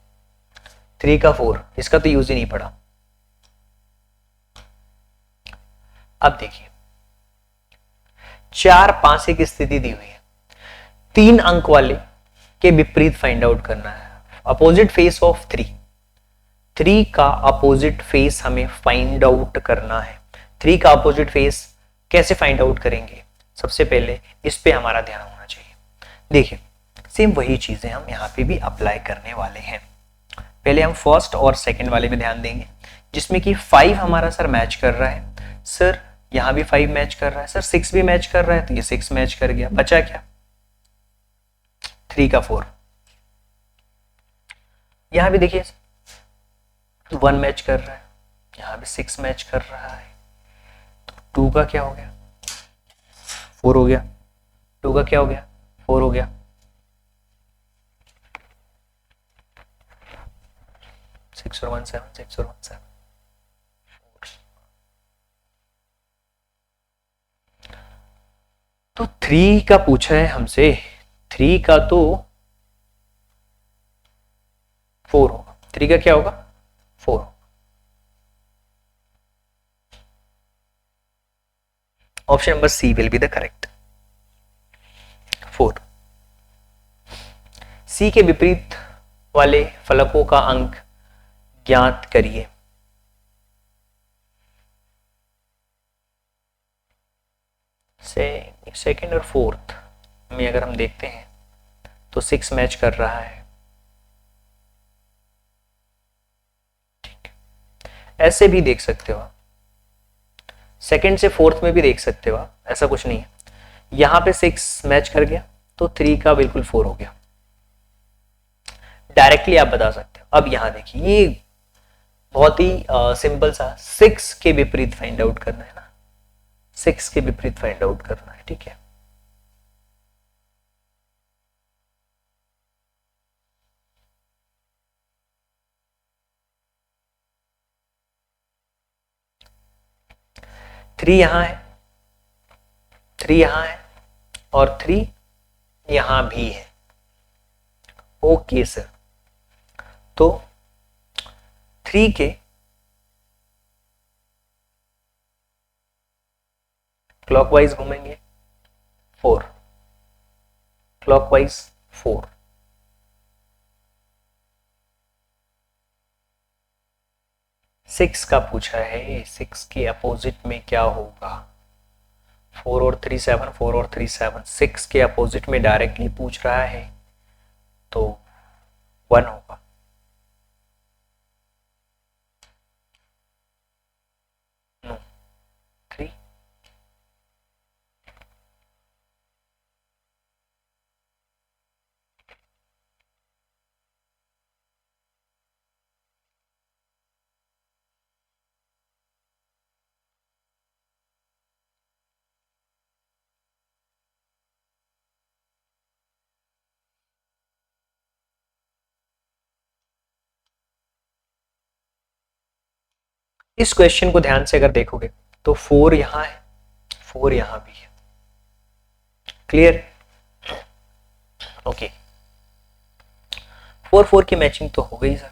3 का 4, इसका तो यूज ही नहीं पड़ा। अब देखिए 4 पासे की स्थिति दी हुई है, 3 अंक वाले के विपरीत फाइंड आउट करना है, अपोजिट फेस ऑफ 3 का अपोजिट फेस हमें फाइंड आउट करना है। 3 का अपोजिट फेस कैसे फाइंड आउट करेंगे? सबसे पहले इस पे हमारा ध्यान होना चाहिए। देखिए सेम वही चीजें हम यहाँ पे भी अप्लाई करने वाले हैं। पहले हम फर्स्ट और सेकंड वाले में ध्यान देंगे, जिसमें कि 5 हमारा सर मैच कर रहा है। सर यहां भी 5 मैच कर रहा है, सर 6 भी मैच कर रहा है, तो ये 6 मैच कर गया, बचा क्या 3 का 4। यहां भी देखिए 1 मैच कर रहा है, यहां भी 6 मैच कर रहा है, तो 2 का क्या हो गया 4 हो गया, 2 का क्या हो गया 4 हो गया, 6 और 1 7, 6 और 1 7। तो 3 का पूछा है हमसे, 3 का तो 4 होगा, 3 का क्या होगा 4। Option number C will be the correct 4। C के विपरीत वाले फलकों का अंक ज्ञात करिए। सेकेंड और फोर्थ में अगर हम देखते हैं तो 6 मैच कर रहा है, ठीक, ऐसे भी देख सकते हो, सेकेंड से फोर्थ में भी देख सकते हो आप, ऐसा कुछ नहीं है। यहां पे 6 मैच कर गया तो 3 का बिल्कुल 4 हो गया, डायरेक्टली आप बता सकते हो। अब यहां देखिए, ये बहुत ही सिंपल सा 6 के विपरीत फाइंड आउट करना है ना, 6 के विपरीत फाइंड आउट करना है, ठीक है। थ्री यहां है, 3 यहां है और 3 यहां भी है, ओके सर। तो 3 के क्लॉकवाइज घूमेंगे 4, क्लॉकवाइज 4, 6 का पूछा है, 6 के अपोजिट में क्या होगा, 4 और 3 7, 4 और 3 7, 6 के अपोजिट में डायरेक्टली पूछ रहा है तो 1 होगा। नो 3, इस क्वेश्चन को ध्यान से अगर देखोगे तो 4 यहां है, 4 यहां भी है, क्लियर, ओके। 4 4 की मैचिंग तो हो गई सर।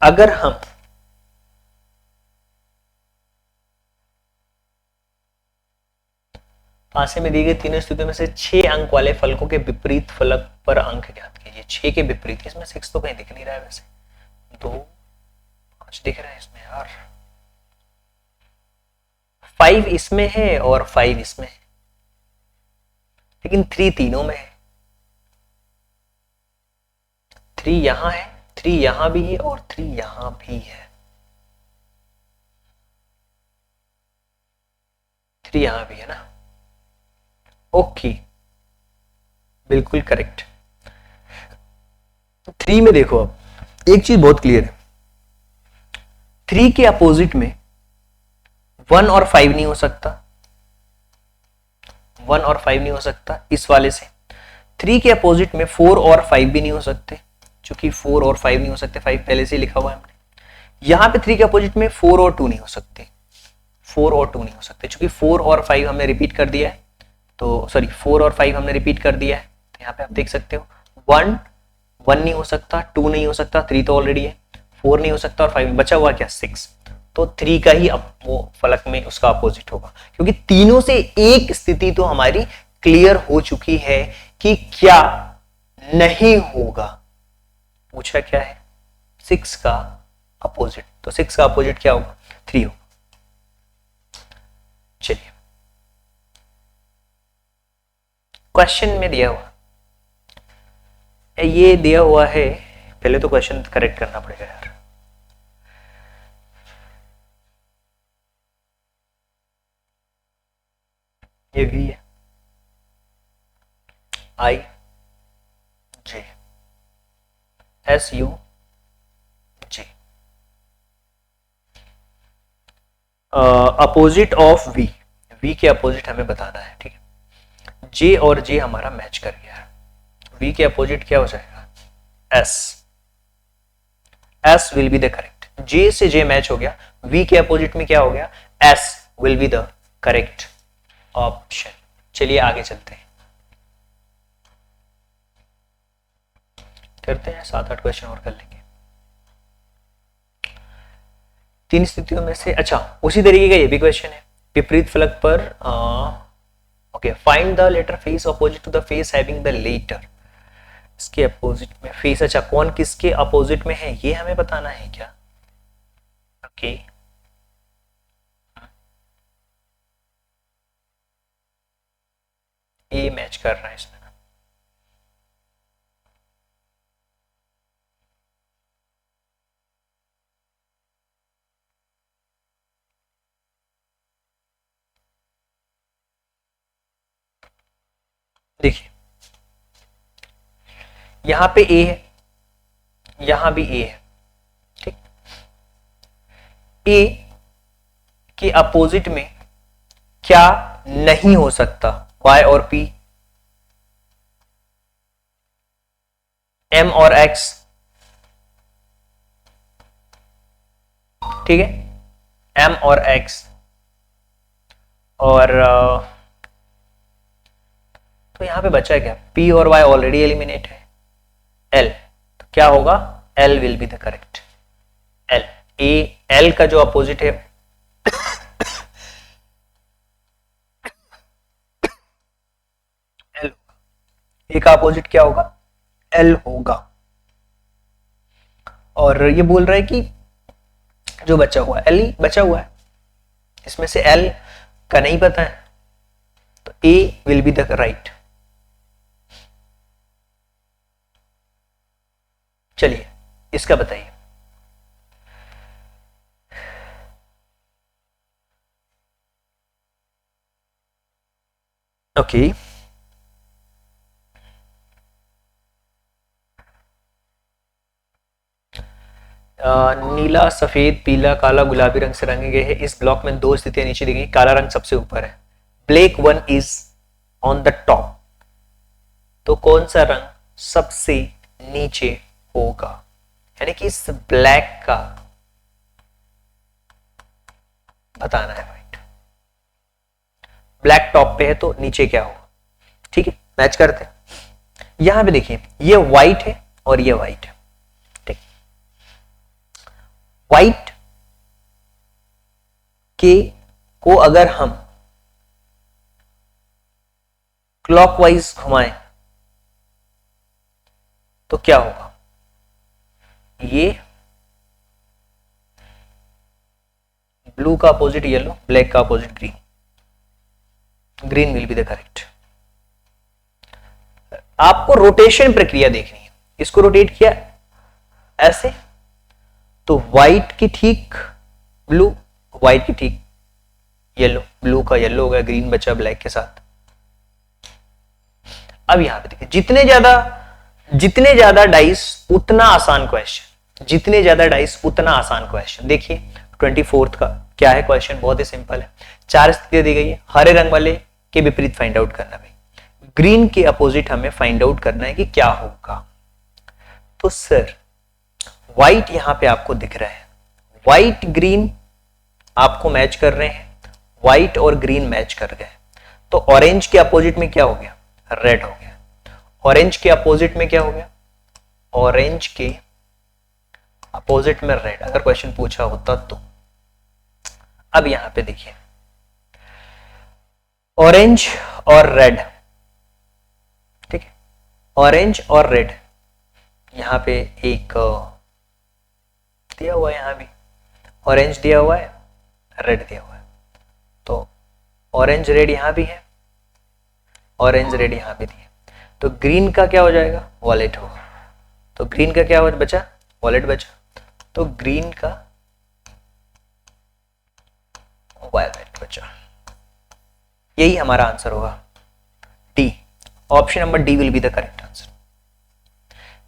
अगर हम पासे में दी गई तीनों स्थितियों में से 6 अंक वाले फलकों के विपरीत फलक पर अंक ज्ञात कीजिए। 6 के विपरीत, इसमें 6 तो कहीं दिख नहीं रहा है, वैसे 2 5 दिख रहा है इसमें यार, 5 इसमें है और 5 इसमें है, लेकिन 3 तीनों में है। 3 यहां है, 3 यहां भी है और 3 यहां भी है, 3 यहां भी है ना, ओके, बिल्कुल करेक्ट। 3 में देखो, अब एक चीज बहुत क्लियर है, 3 के अपोजिट में 1 और 5 नहीं हो सकता, 1 और 5 नहीं हो सकता इस वाले से। 3 के अपोजिट में 4 और 5 भी नहीं हो सकते, क्योंकि 4 और 5 नहीं हो सकते, 5 पहले से ही लिखा हुआ है हमने। यहां पे 3 के अपोजिट में 4 और 2 नहीं हो सकते, 4 और 2 नहीं हो सकते, क्योंकि 4 और 5 हमने रिपीट कर दिया है, तो सॉरी 4 और 5 हमने रिपीट कर दिया है, तो यहाँ पे आप देख सकते हो 1 1 नहीं हो सकता, 2 नहीं हो सकता, 3 तो ऑलरेडी है, 4 नहीं हो सकता और 5 बचा हुआ क्या 6, तो 3 का ही वो फलक में उसका अपोजिट होगा, क्योंकि तीनों से एक स्थिति तो हमारी क्लियर हो चुकी है कि क्या नहीं होगा। पूछा क्या है 6 का अपोजिट, तो 6 का अपोजिट क्या होगा 3 होगा। चलिए क्वेश्चन में दिया हुआ, ये दिया हुआ है, पहले तो क्वेश्चन करेक्ट करना पड़ेगा यार। ये वी है, I J, S U J. Opposite of V, V के अपोजिट हमें बताना है, ठीक है। जे और जे हमारा मैच कर गया है, वी के अपोजिट क्या हो जाएगा, S, S will be the correct. J से जे मैच हो गया, वी के अपोजिट में क्या हो गया, S will be the correct option. चलिए आगे चलते हैं, करते हैं 7-8 क्वेश्चन और कर लेंगे। तीन स्थितियों में से, अच्छा उसी तरीके का ये भी क्वेश्चन है, विपरीत फलक पर okay, find the letter face opposite to the face having the letter, इसके अपोजिट में फेस, अच्छा कौन किसके अपोजिट में है ये हमें बताना है क्या, ओके ए मैच कर रहा है इसमें, देखिए यहां पे ए है, यहां भी ए है, ठीक। ए के अपोजिट में क्या नहीं हो सकता, y और p, m और x, ठीक है, m और x, और तो यहां पे बचा है क्या, p और y ऑलरेडी एलिमिनेट है, l, तो क्या होगा, l will be the correct, l, a, l का जो अपोजिट है l, a का अपोजिट क्या होगा, l होगा। और ये बोल रहा है कि जो बचा हुआ है l ही बचा हुआ है, इसमें से l का नहीं पता है, तो a will be the right. चलिए इसका बताइए, ओके नीला, सफेद, पीला, काला, गुलाबी रंग से रंगे गए हैं। इस ब्लॉक में दो स्थितियां नीचे दी गई, काला रंग सबसे ऊपर है, black one is on the top, तो कौन सा रंग सबसे नीचे होगा, यानी कि इस ब्लैक का बताना है, राइट। ब्लैक टॉप पे है तो नीचे क्या होगा, ठीक है, मैच करते हैं। यहां पे देखिए ये व्हाइट है और ये व्हाइट है, ठीक। व्हाइट के को अगर हम क्लॉकवाइज घुमाएं तो क्या होगा, ये ब्लू का अपोजिट येलो, ब्लैक का opposite green, green will be the correct. आपको रोटेशन प्रक्रिया देखनी है, इसको रोटेट किया ऐसे तो व्हाइट की ठीक ब्लू, व्हाइट की ठीक येलो, ब्लू का येलो हो गया, ग्रीन बचा ब्लैक के साथ। अब यहां पे देखिए जितने ज्यादा डाइस उतना आसान क्वेश्चन, जितने ज्यादा डाइस उतना आसान क्वेश्चन। देखिए 24th का क्या है क्वेश्चन, बहुत ही सिंपल है, 4 स्थितियां दी गई है, हरे रंग वाले के विपरीत फाइंड आउट करना भाई, ग्रीन के अपोजिट हमें फाइंड आउट करना है कि क्या होगा। तो सर व्हाइट यहां पे आपको दिख रहा है, व्हाइट ग्रीन आपको मैच कर रहे हैं, व्हाइट और ग्रीन मैच कर गए, तो ऑरेंज के अपोजिट में क्या हो गया, रेड हो गया। ऑरेंज के अपोजिट में क्या हो गया, ऑरेंज के अपोजिट में रेड, अगर क्वेश्चन पूछा होता तो। अब यहां पे देखिए ऑरेंज और रेड, ठीक है, ऑरेंज और रेड, यहां पे एक दिया हुआ है, यहां भी ऑरेंज दिया हुआ है, रेड दिया हुआ है, तो ऑरेंज रेड यहां भी है, ऑरेंज रेड यहां भी दिया, तो ग्रीन का क्या हो जाएगा, वॉलेट होगा, तो ग्रीन का क्या बचा, वॉलेट बचा, तो ग्रीन का वॉलेट बचा। यही हमारा आंसर होगा, D. Option number D will be the correct answer.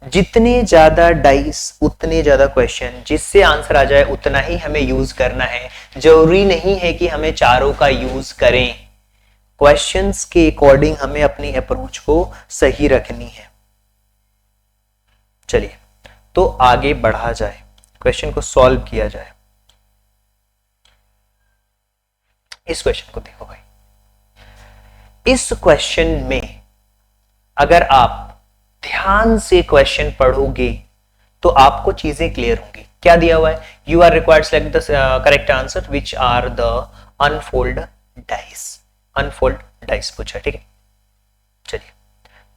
जितने ज्यादा डाइस उतने ज्यादा क्वेश्चन, जिससे आंसर आ जाए उतना ही हमें यूज करना है। जरूरी नहीं है कि हमें चारों का यूज करें, क्वेश्चंस के अकॉर्डिंग हमें अपनी अप्रोच को सही रखनी है। चलिए तो आगे बढ़ा जाए, क्वेश्चन को सॉल्व किया जाए। इस क्वेश्चन को देखो भाई, इस क्वेश्चन में अगर आप ध्यान से क्वेश्चन पढ़ोगे तो आपको चीजें क्लियर होंगी। क्या दिया हुआ है? You are required select the correct answer which are the unfold dice. Unfold dice पूछा, ठीक है। चलिए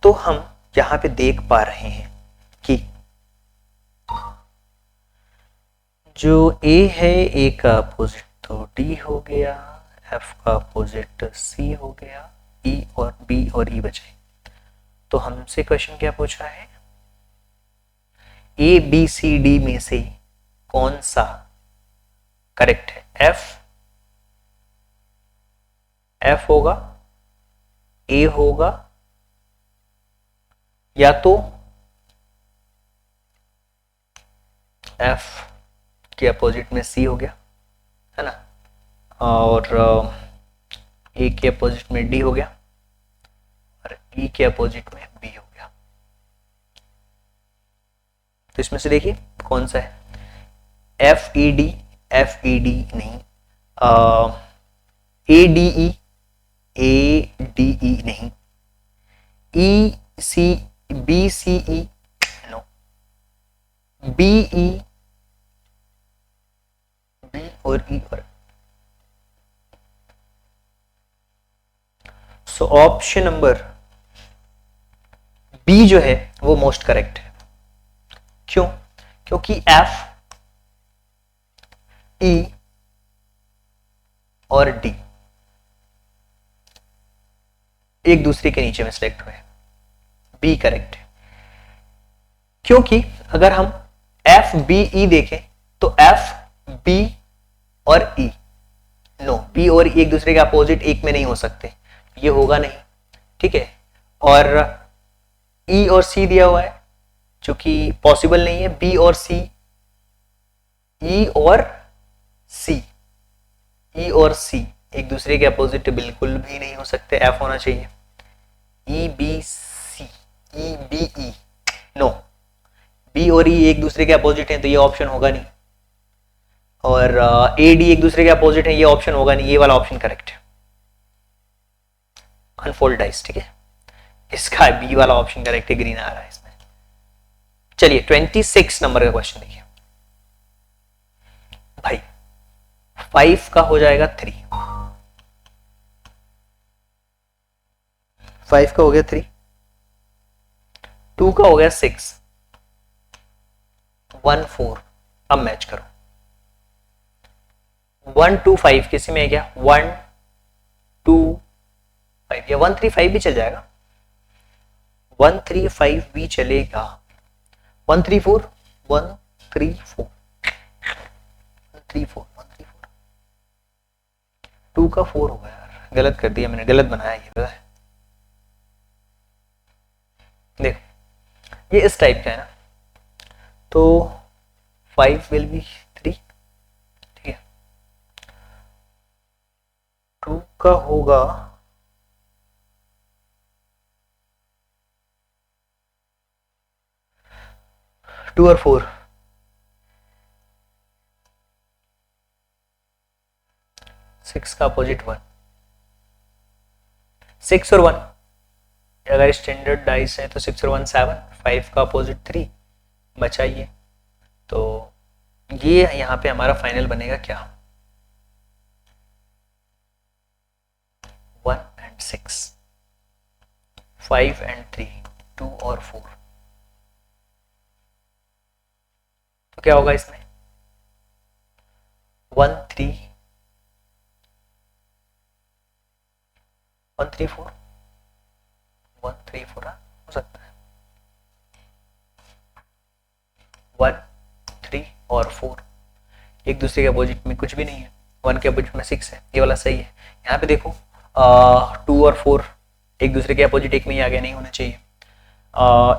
तो हम यहां पे देख पा रहे हैं कि जो ए है, ए का अपोजिट तो डी हो गया, एफ का अपोजिट सी हो गया, ई और बी और ई बचे। तो हमसे क्वेश्चन क्या पूछा है? ए बी सी डी में से कौन सा करेक्ट है? एफ होगा, ए होगा, या तो एफ के अपोजिट में सी हो गया, है ना, और ए के अपोजिट में डी हो गया, और ई के अपोजिट में बी हो गया। तो इसमें से देखिए कौन सा है? एफ ई डी नहीं, ए डी ई नहीं, ई सी बी सी ई नो, बी ई बी और ई और। सो ऑप्शन नंबर बी जो है वो मोस्ट करेक्ट है। क्यों? क्योंकि एफ, ई और डी एक दूसरे के नीचे में सिलेक्ट हुए, बी करेक्ट है। क्योंकि अगर हम एफ बी ई देखें तो एफ बी और ई, नो, बी और ई एक दूसरे के अपोजिट एक में नहीं हो सकते, ये होगा नहीं, ठीक है। और ई और सी दिया हुआ है जो कि पॉसिबल नहीं है, बी और सी, ई और सी, ई और सी एक दूसरे के अपोजिट बिल्कुल भी नहीं हो सकते, एफ होना चाहिए। E B C, E B E, no, B और ई एक दूसरे के अपोजिट हैं तो ये ऑप्शन होगा नहीं, और ए डी एक दूसरे के अपोजिट है, ये ऑप्शन होगा नहीं, ये वाला ऑप्शन करेक्ट है, अनफोल्ड डाइस, ठीक है। इसका बी वाला ऑप्शन करेक्ट है, ग्रीन आ रहा है इसमें। चलिए 26 नंबर का क्वेश्चन देखिए भाई, 5 का हो जाएगा 3, 5 का हो गया 3, 2 का हो गया 6, 1 4। अब मैच करो, 1 2 5 किसी में है क्या? 1 2 5 या 1 3 5 भी चल जाएगा, 1 3 5 भी चलेगा, 1 3 4 1 3 4 1 3 4 1 3 4, 2 का 4 होगा यार, गलत कर दिया मैंने, गलत बनाया ये, पता है। देखो ये इस टाइप का है ना, तो 5 विल बी 3, ठीक है। 2 का होगा 2 और 4, 6 का अपोजिट 1, 6 और 1, अगर स्टैंडर्ड डाइस है तो 6 और 1 7, 5 का अपोजिट 3 बचाइए, तो ये यहां पे हमारा फाइनल बनेगा क्या? 1 and 6, 5 and 3, 2 और 4। तो क्या होगा इसमें? 1 3 1 3 4 1 3 4 हो सकता है, 1 3 और 4 एक दूसरे के अपोजिट में कुछ भी नहीं है, 1 के अपोजिट में 6 है, ये वाला सही है। यहाँ पे देखो 2 और 4 एक दूसरे के अपोजिट, एक में ही आगे नहीं होना चाहिए।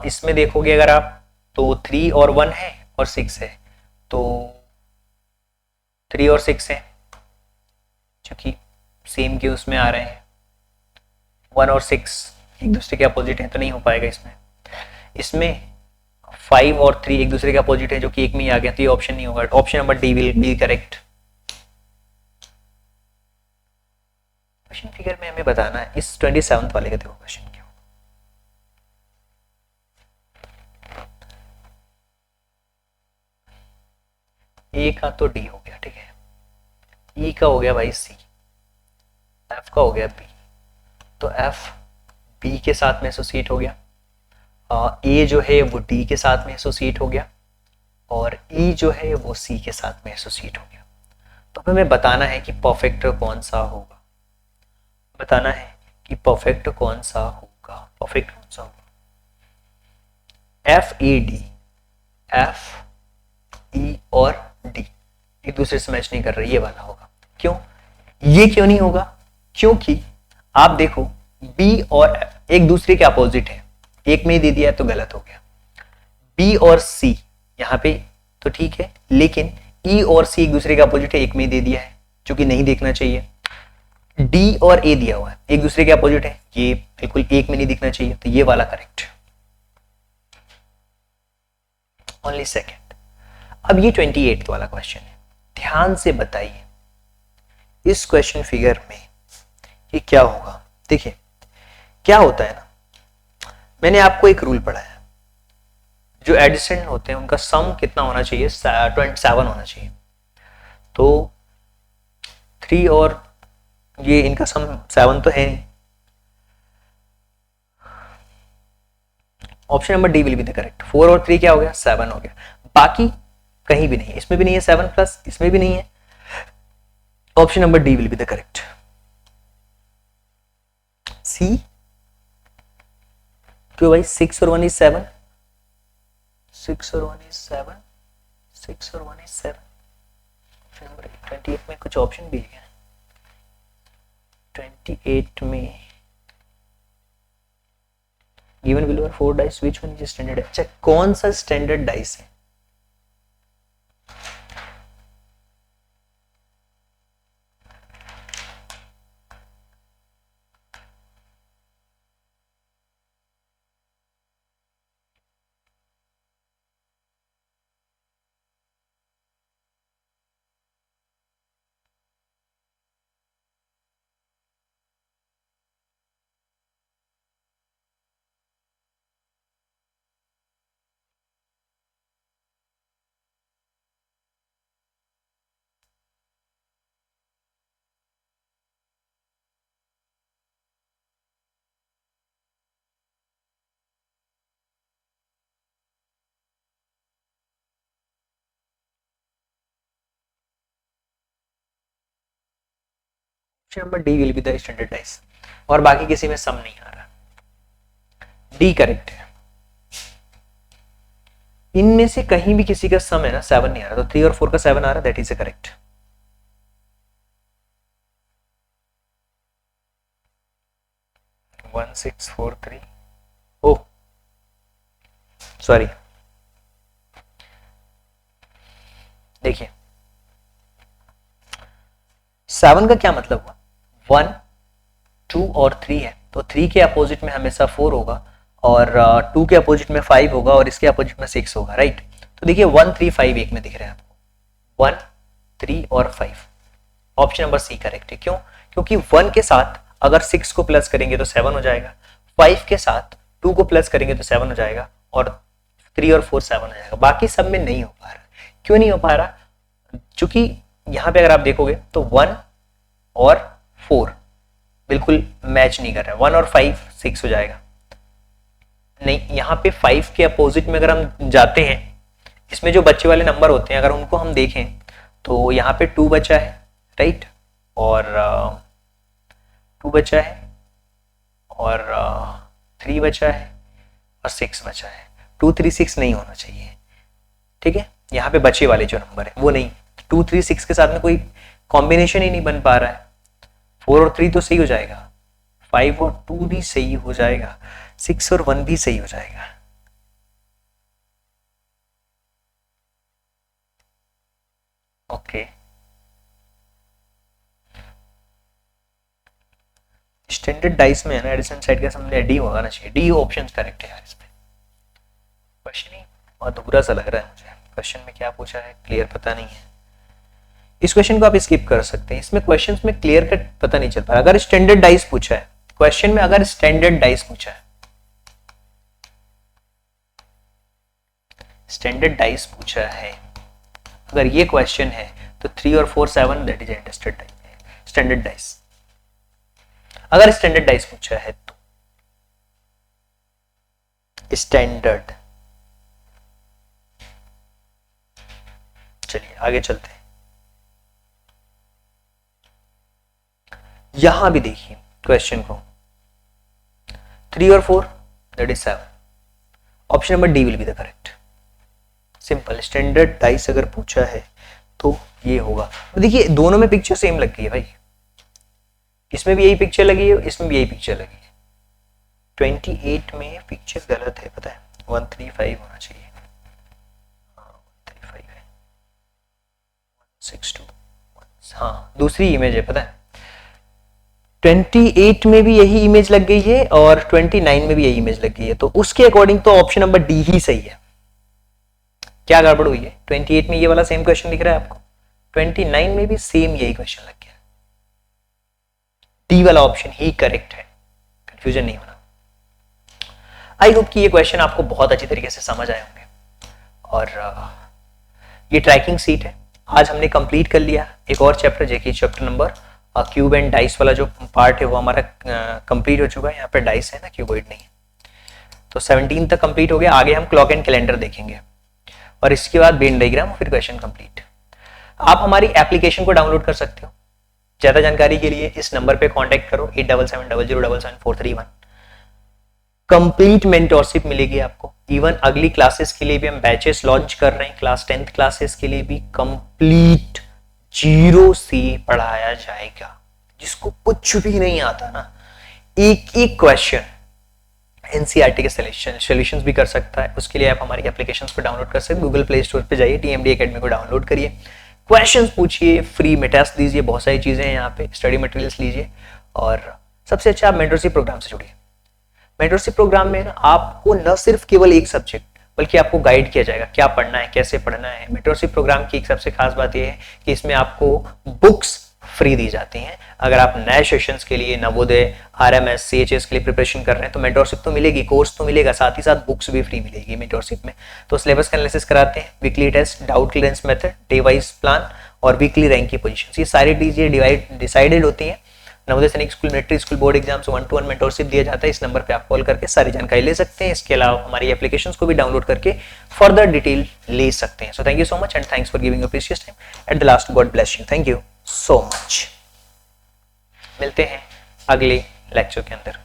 इसमें देखोगे अगर आप तो 3 और 1 है और 6 है, तो 3 और 6 है क्योंकि सेम के उसमें आ रहे हैं। 1 और 6 एक दूसरे के अपोजिट हैं तो नहीं हो पाएगा इसमें। इसमें 5 और 3 एक दूसरे के अपोजिट है जो कि एक में ही आ गया, तो ये ऑप्शन नहीं होगा। Option number D will B correct. Question figure में हमें बताना है इस 27th वाले का, देखो क्वेश्चन क्यों। ए का तो डी हो गया, ठीक है। ई का हो गया भाई सी, एफ का हो गया बी, तो एफ बी के साथ में एसोसिएट हो गया, ए जो है वो डी के साथ में एसोसिएट हो गया, और ई जो है वो सी के साथ में एसोसिएट हो गया। तो हमें बताना है कि परफेक्ट कौन सा होगा, बताना है कि परफेक्ट कौन सा होगा, परफेक्ट कौन सा होगा। F E D, F E और डी एक दूसरे से मैच नहीं कर रहे, ये वाला होगा। क्यों, ये क्यों नहीं होगा? क्योंकि आप देखो बी और एफ एक दूसरे के अपोजिट है, एक में ही दे दिया तो गलत हो गया। बी और सी यहां पे तो ठीक है, लेकिन ई और सी एक दूसरे के अपोजिट है, एक में ही दे दिया है जो कि नहीं देखना चाहिए। डी और ए दिया हुआ है, एक दूसरे के अपोजिट है, ये बिल्कुल एक में नहीं दिखना चाहिए, तो ये वाला करेक्ट। Only second. अब ये 28 वाला क्वेश्चन है, ध्यान से बताइए इस क्वेश्चन फिगर में ये क्या होगा। देखिए क्या होता है ना, मैंने आपको एक रूल पढ़ाया, जो एडिशन होते हैं उनका सम कितना होना चाहिए, 27 होना चाहिए। तो 3 और ये इनका सम 7 तो है नहीं, option number D will be the correct. 4 और 3 क्या हो गया, 7 हो गया। बाकी कहीं भी नहीं है, इसमें भी नहीं है 7 प्लस, इसमें भी नहीं है, option number D will be the correct. C क्यों भाई, 6 और 1 इज 7, 6 और 1 इज 7, 6 और 1 इज 7। ऑप्शन नंबर 28 में कुछ ऑप्शन भी है, 28 में given below are 4 dice, which one is standard. अच्छा कौन सा स्टैंडर्ड डाइस है? Option number D will be the standard dice, और बाकी किसी में सम नहीं आ रहा, डी करेक्ट है। इनमें से कहीं भी किसी का सम है ना 7 नहीं आ रहा, तो 3 और 4 का 7 आ रहा, that is correct. One 6 4 3, oh sorry, देखिए 7 का क्या मतलब हुआ, 1 2 और 3 है, तो 3 के अपोजिट में हमेशा 4 होगा, और 2 के अपोजिट में 5 होगा, और इसके अपोजिट में 6 होगा, राइट। तो देखिए 1 3 5 एक में दिख रहे हैं आपको, 1 3 और 5, ऑप्शन नंबर सी करेक्ट है। क्यों? क्योंकि 1 के साथ अगर 6 को प्लस करेंगे तो 7 हो जाएगा, 5 के साथ 2 को प्लस करेंगे तो 7 हो जाएगा, और 3 और 4 7 हो जाएगा। बाकी सब में नहीं हो पा रहा। क्यों नहीं हो पा रहा? क्योंकि यहां पे अगर आप देखोगे तो 1 और 4 बिल्कुल मैच नहीं कर रहा है, 1 और 5 6 हो जाएगा। नहीं, यहाँ पे 5 के अपोजिट में अगर हम जाते हैं, इसमें जो बच्चे वाले नंबर होते हैं अगर उनको हम देखें तो यहाँ पे 2 बचा है, राइट, और 2 बचा है, और 3 बचा है, और 6 बचा है। 2 3 6 नहीं होना चाहिए, ठीक है। यहाँ पे बचे वाले जो नंबर है वो नहीं, 2 3 6 के साथ में कोई कॉम्बिनेशन ही नहीं बन पा रहा है। 4 और 3 तो सही हो जाएगा, 5 और 2 भी सही हो जाएगा, 6 और 1 भी सही हो जाएगा। ओके, स्टैंडर्ड डाइस में है ना, एडिशन साइड का समझ डी होगा ना चाहिए, डी ऑप्शन करेक्ट है यार। इसमें क्वेश्चन ही अधूरा सा लग रहा है मुझे, क्वेश्चन में क्या पूछा है क्लियर पता नहीं है। इस क्वेश्चन को आप स्किप कर सकते हैं, इसमें क्वेश्चंस में क्लियर कट पता नहीं चल पा रहा। अगर स्टैंडर्ड डाइस पूछा है क्वेश्चन में, अगर स्टैंडर्ड डाइस पूछा है, स्टैंडर्ड डाइस पूछा है, अगर ये क्वेश्चन है तो 3 और 4 7 दैट इज स्टैंडर्ड डाइस। अगर स्टैंडर्ड डाइस पूछा है तो स्टैंडर्ड, चलिए आगे चलते हैं। यहां भी देखिए क्वेश्चन को, 3 और 4 that is 7, option number D will be the correct. Simple, standard dice अगर पूछा है तो ये होगा। तो देखिए दोनों में पिक्चर सेम लग गई है भाई, इसमें भी यही पिक्चर लगी है, इसमें भी यही पिक्चर लगी है। 28 में पिक्चर गलत है, पता है 135 होना चाहिए, 135 है, 162, हाँ दूसरी इमेज है पता है। 28 में भी यही इमेज लग गई है और 29 में भी यही इमेज लग गई है, तो उसके अकॉर्डिंग तो ऑप्शन नंबर डी ही सही है। क्या गड़बड़ हुई है, 28 में ये वाला सेम क्वेश्चन दिख रहा है आपको, 29 में भी सेम यही क्वेश्चन लग गया, डी वाला ऑप्शन ही करेक्ट है, कंफ्यूजन नहीं होना। आई होप कि ये क्वेश्चन आपको बहुत अच्छी तरीके से समझ आए होंगे। और ये ट्रैकिंग सीट है, आज हमने कंप्लीट कर लिया एक और चैप्टर, जो chapter number cube and dice वाला जो पार्ट है वो हमारा कंप्लीट हो चुका है। यहाँ पे डाइस है ना, क्यूबॉइड नहीं है, तो 17 तक कंप्लीट हो गया। आगे हम क्लॉक एंड कैलेंडर देखेंगे और इसके बाद वेन डायग्राम, फिर क्वेश्चन कंप्लीट। आप हमारी एप्लीकेशन को डाउनलोड कर सकते हो। ज्यादा जानकारी के लिए इस नंबर पे कांटेक्ट करो 8770077431। कंप्लीट मेंटोरशिप मिलेगी आपको। इवन अगली क्लासेस के लिए भी हम बैचेस लॉन्च कर रहे हैं, क्लास 10th क्लासेस के लिए भी कंप्लीट 0 से पढ़ाया जाएगा। जिसको कुछ भी नहीं आता ना, एक एक क्वेश्चन एनसीईआरटी के सॉल्यूशंस भी कर सकता है। उसके लिए आप हमारी एप्लीकेशंस को डाउनलोड कर सकते हैं। गूगल प्ले स्टोर पे जाइए, टीएमडी एकेडमी को डाउनलोड करिए, क्वेश्चंस पूछिए, फ्री में टेस्ट दीजिए, बहुत सारी चीजें हैं यहाँ पे, स्टडी मटेरियल्स लीजिए और सबसे अच्छा आप मेंटरशिप प्रोग्राम से जुड़िए। मेंटरशिप प्रोग्राम में आपको न सिर्फ केवल एक सब्जेक्ट बल्कि आपको गाइड किया जाएगा क्या पढ़ना है, कैसे पढ़ना है। मेंटरशिप प्रोग्राम की एक सबसे खास बात यह है कि इसमें आपको बुक्स फ्री दी जाती हैं। अगर आप नए सेशंस के लिए नवोदय, आरएमएस, सीएचएस के लिए प्रिपरेशन कर रहे हैं तो मेंटरशिप तो मिलेगी, कोर्स तो मिलेगा, साथ ही साथ बुक्स भी फ्री मिलेगी मेंटरशिप में। तो सिलेबस का एनालिसिस कराते हैं, weekly test, doubt clearance method, day wise plan और वीकली रैंक की पोजीशन, ये सारी चीजें डिसाइडेड होती हैं। Navodaya Sainik school, military school, board exams 1-to-1 mentorship दिया जाता है। इस नंबर पे आप कॉल करके सारी जानकारी ले सकते हैं। इसके अलावा हमारी एप्लीकेशंस को भी डाउनलोड करके फर्दर डिटेल ले सकते हैं। So thank you so much and thanks for giving your precious time. At the last, God bless you. Thank you so much. मिलते हैं अगले लेक्चर के अंदर।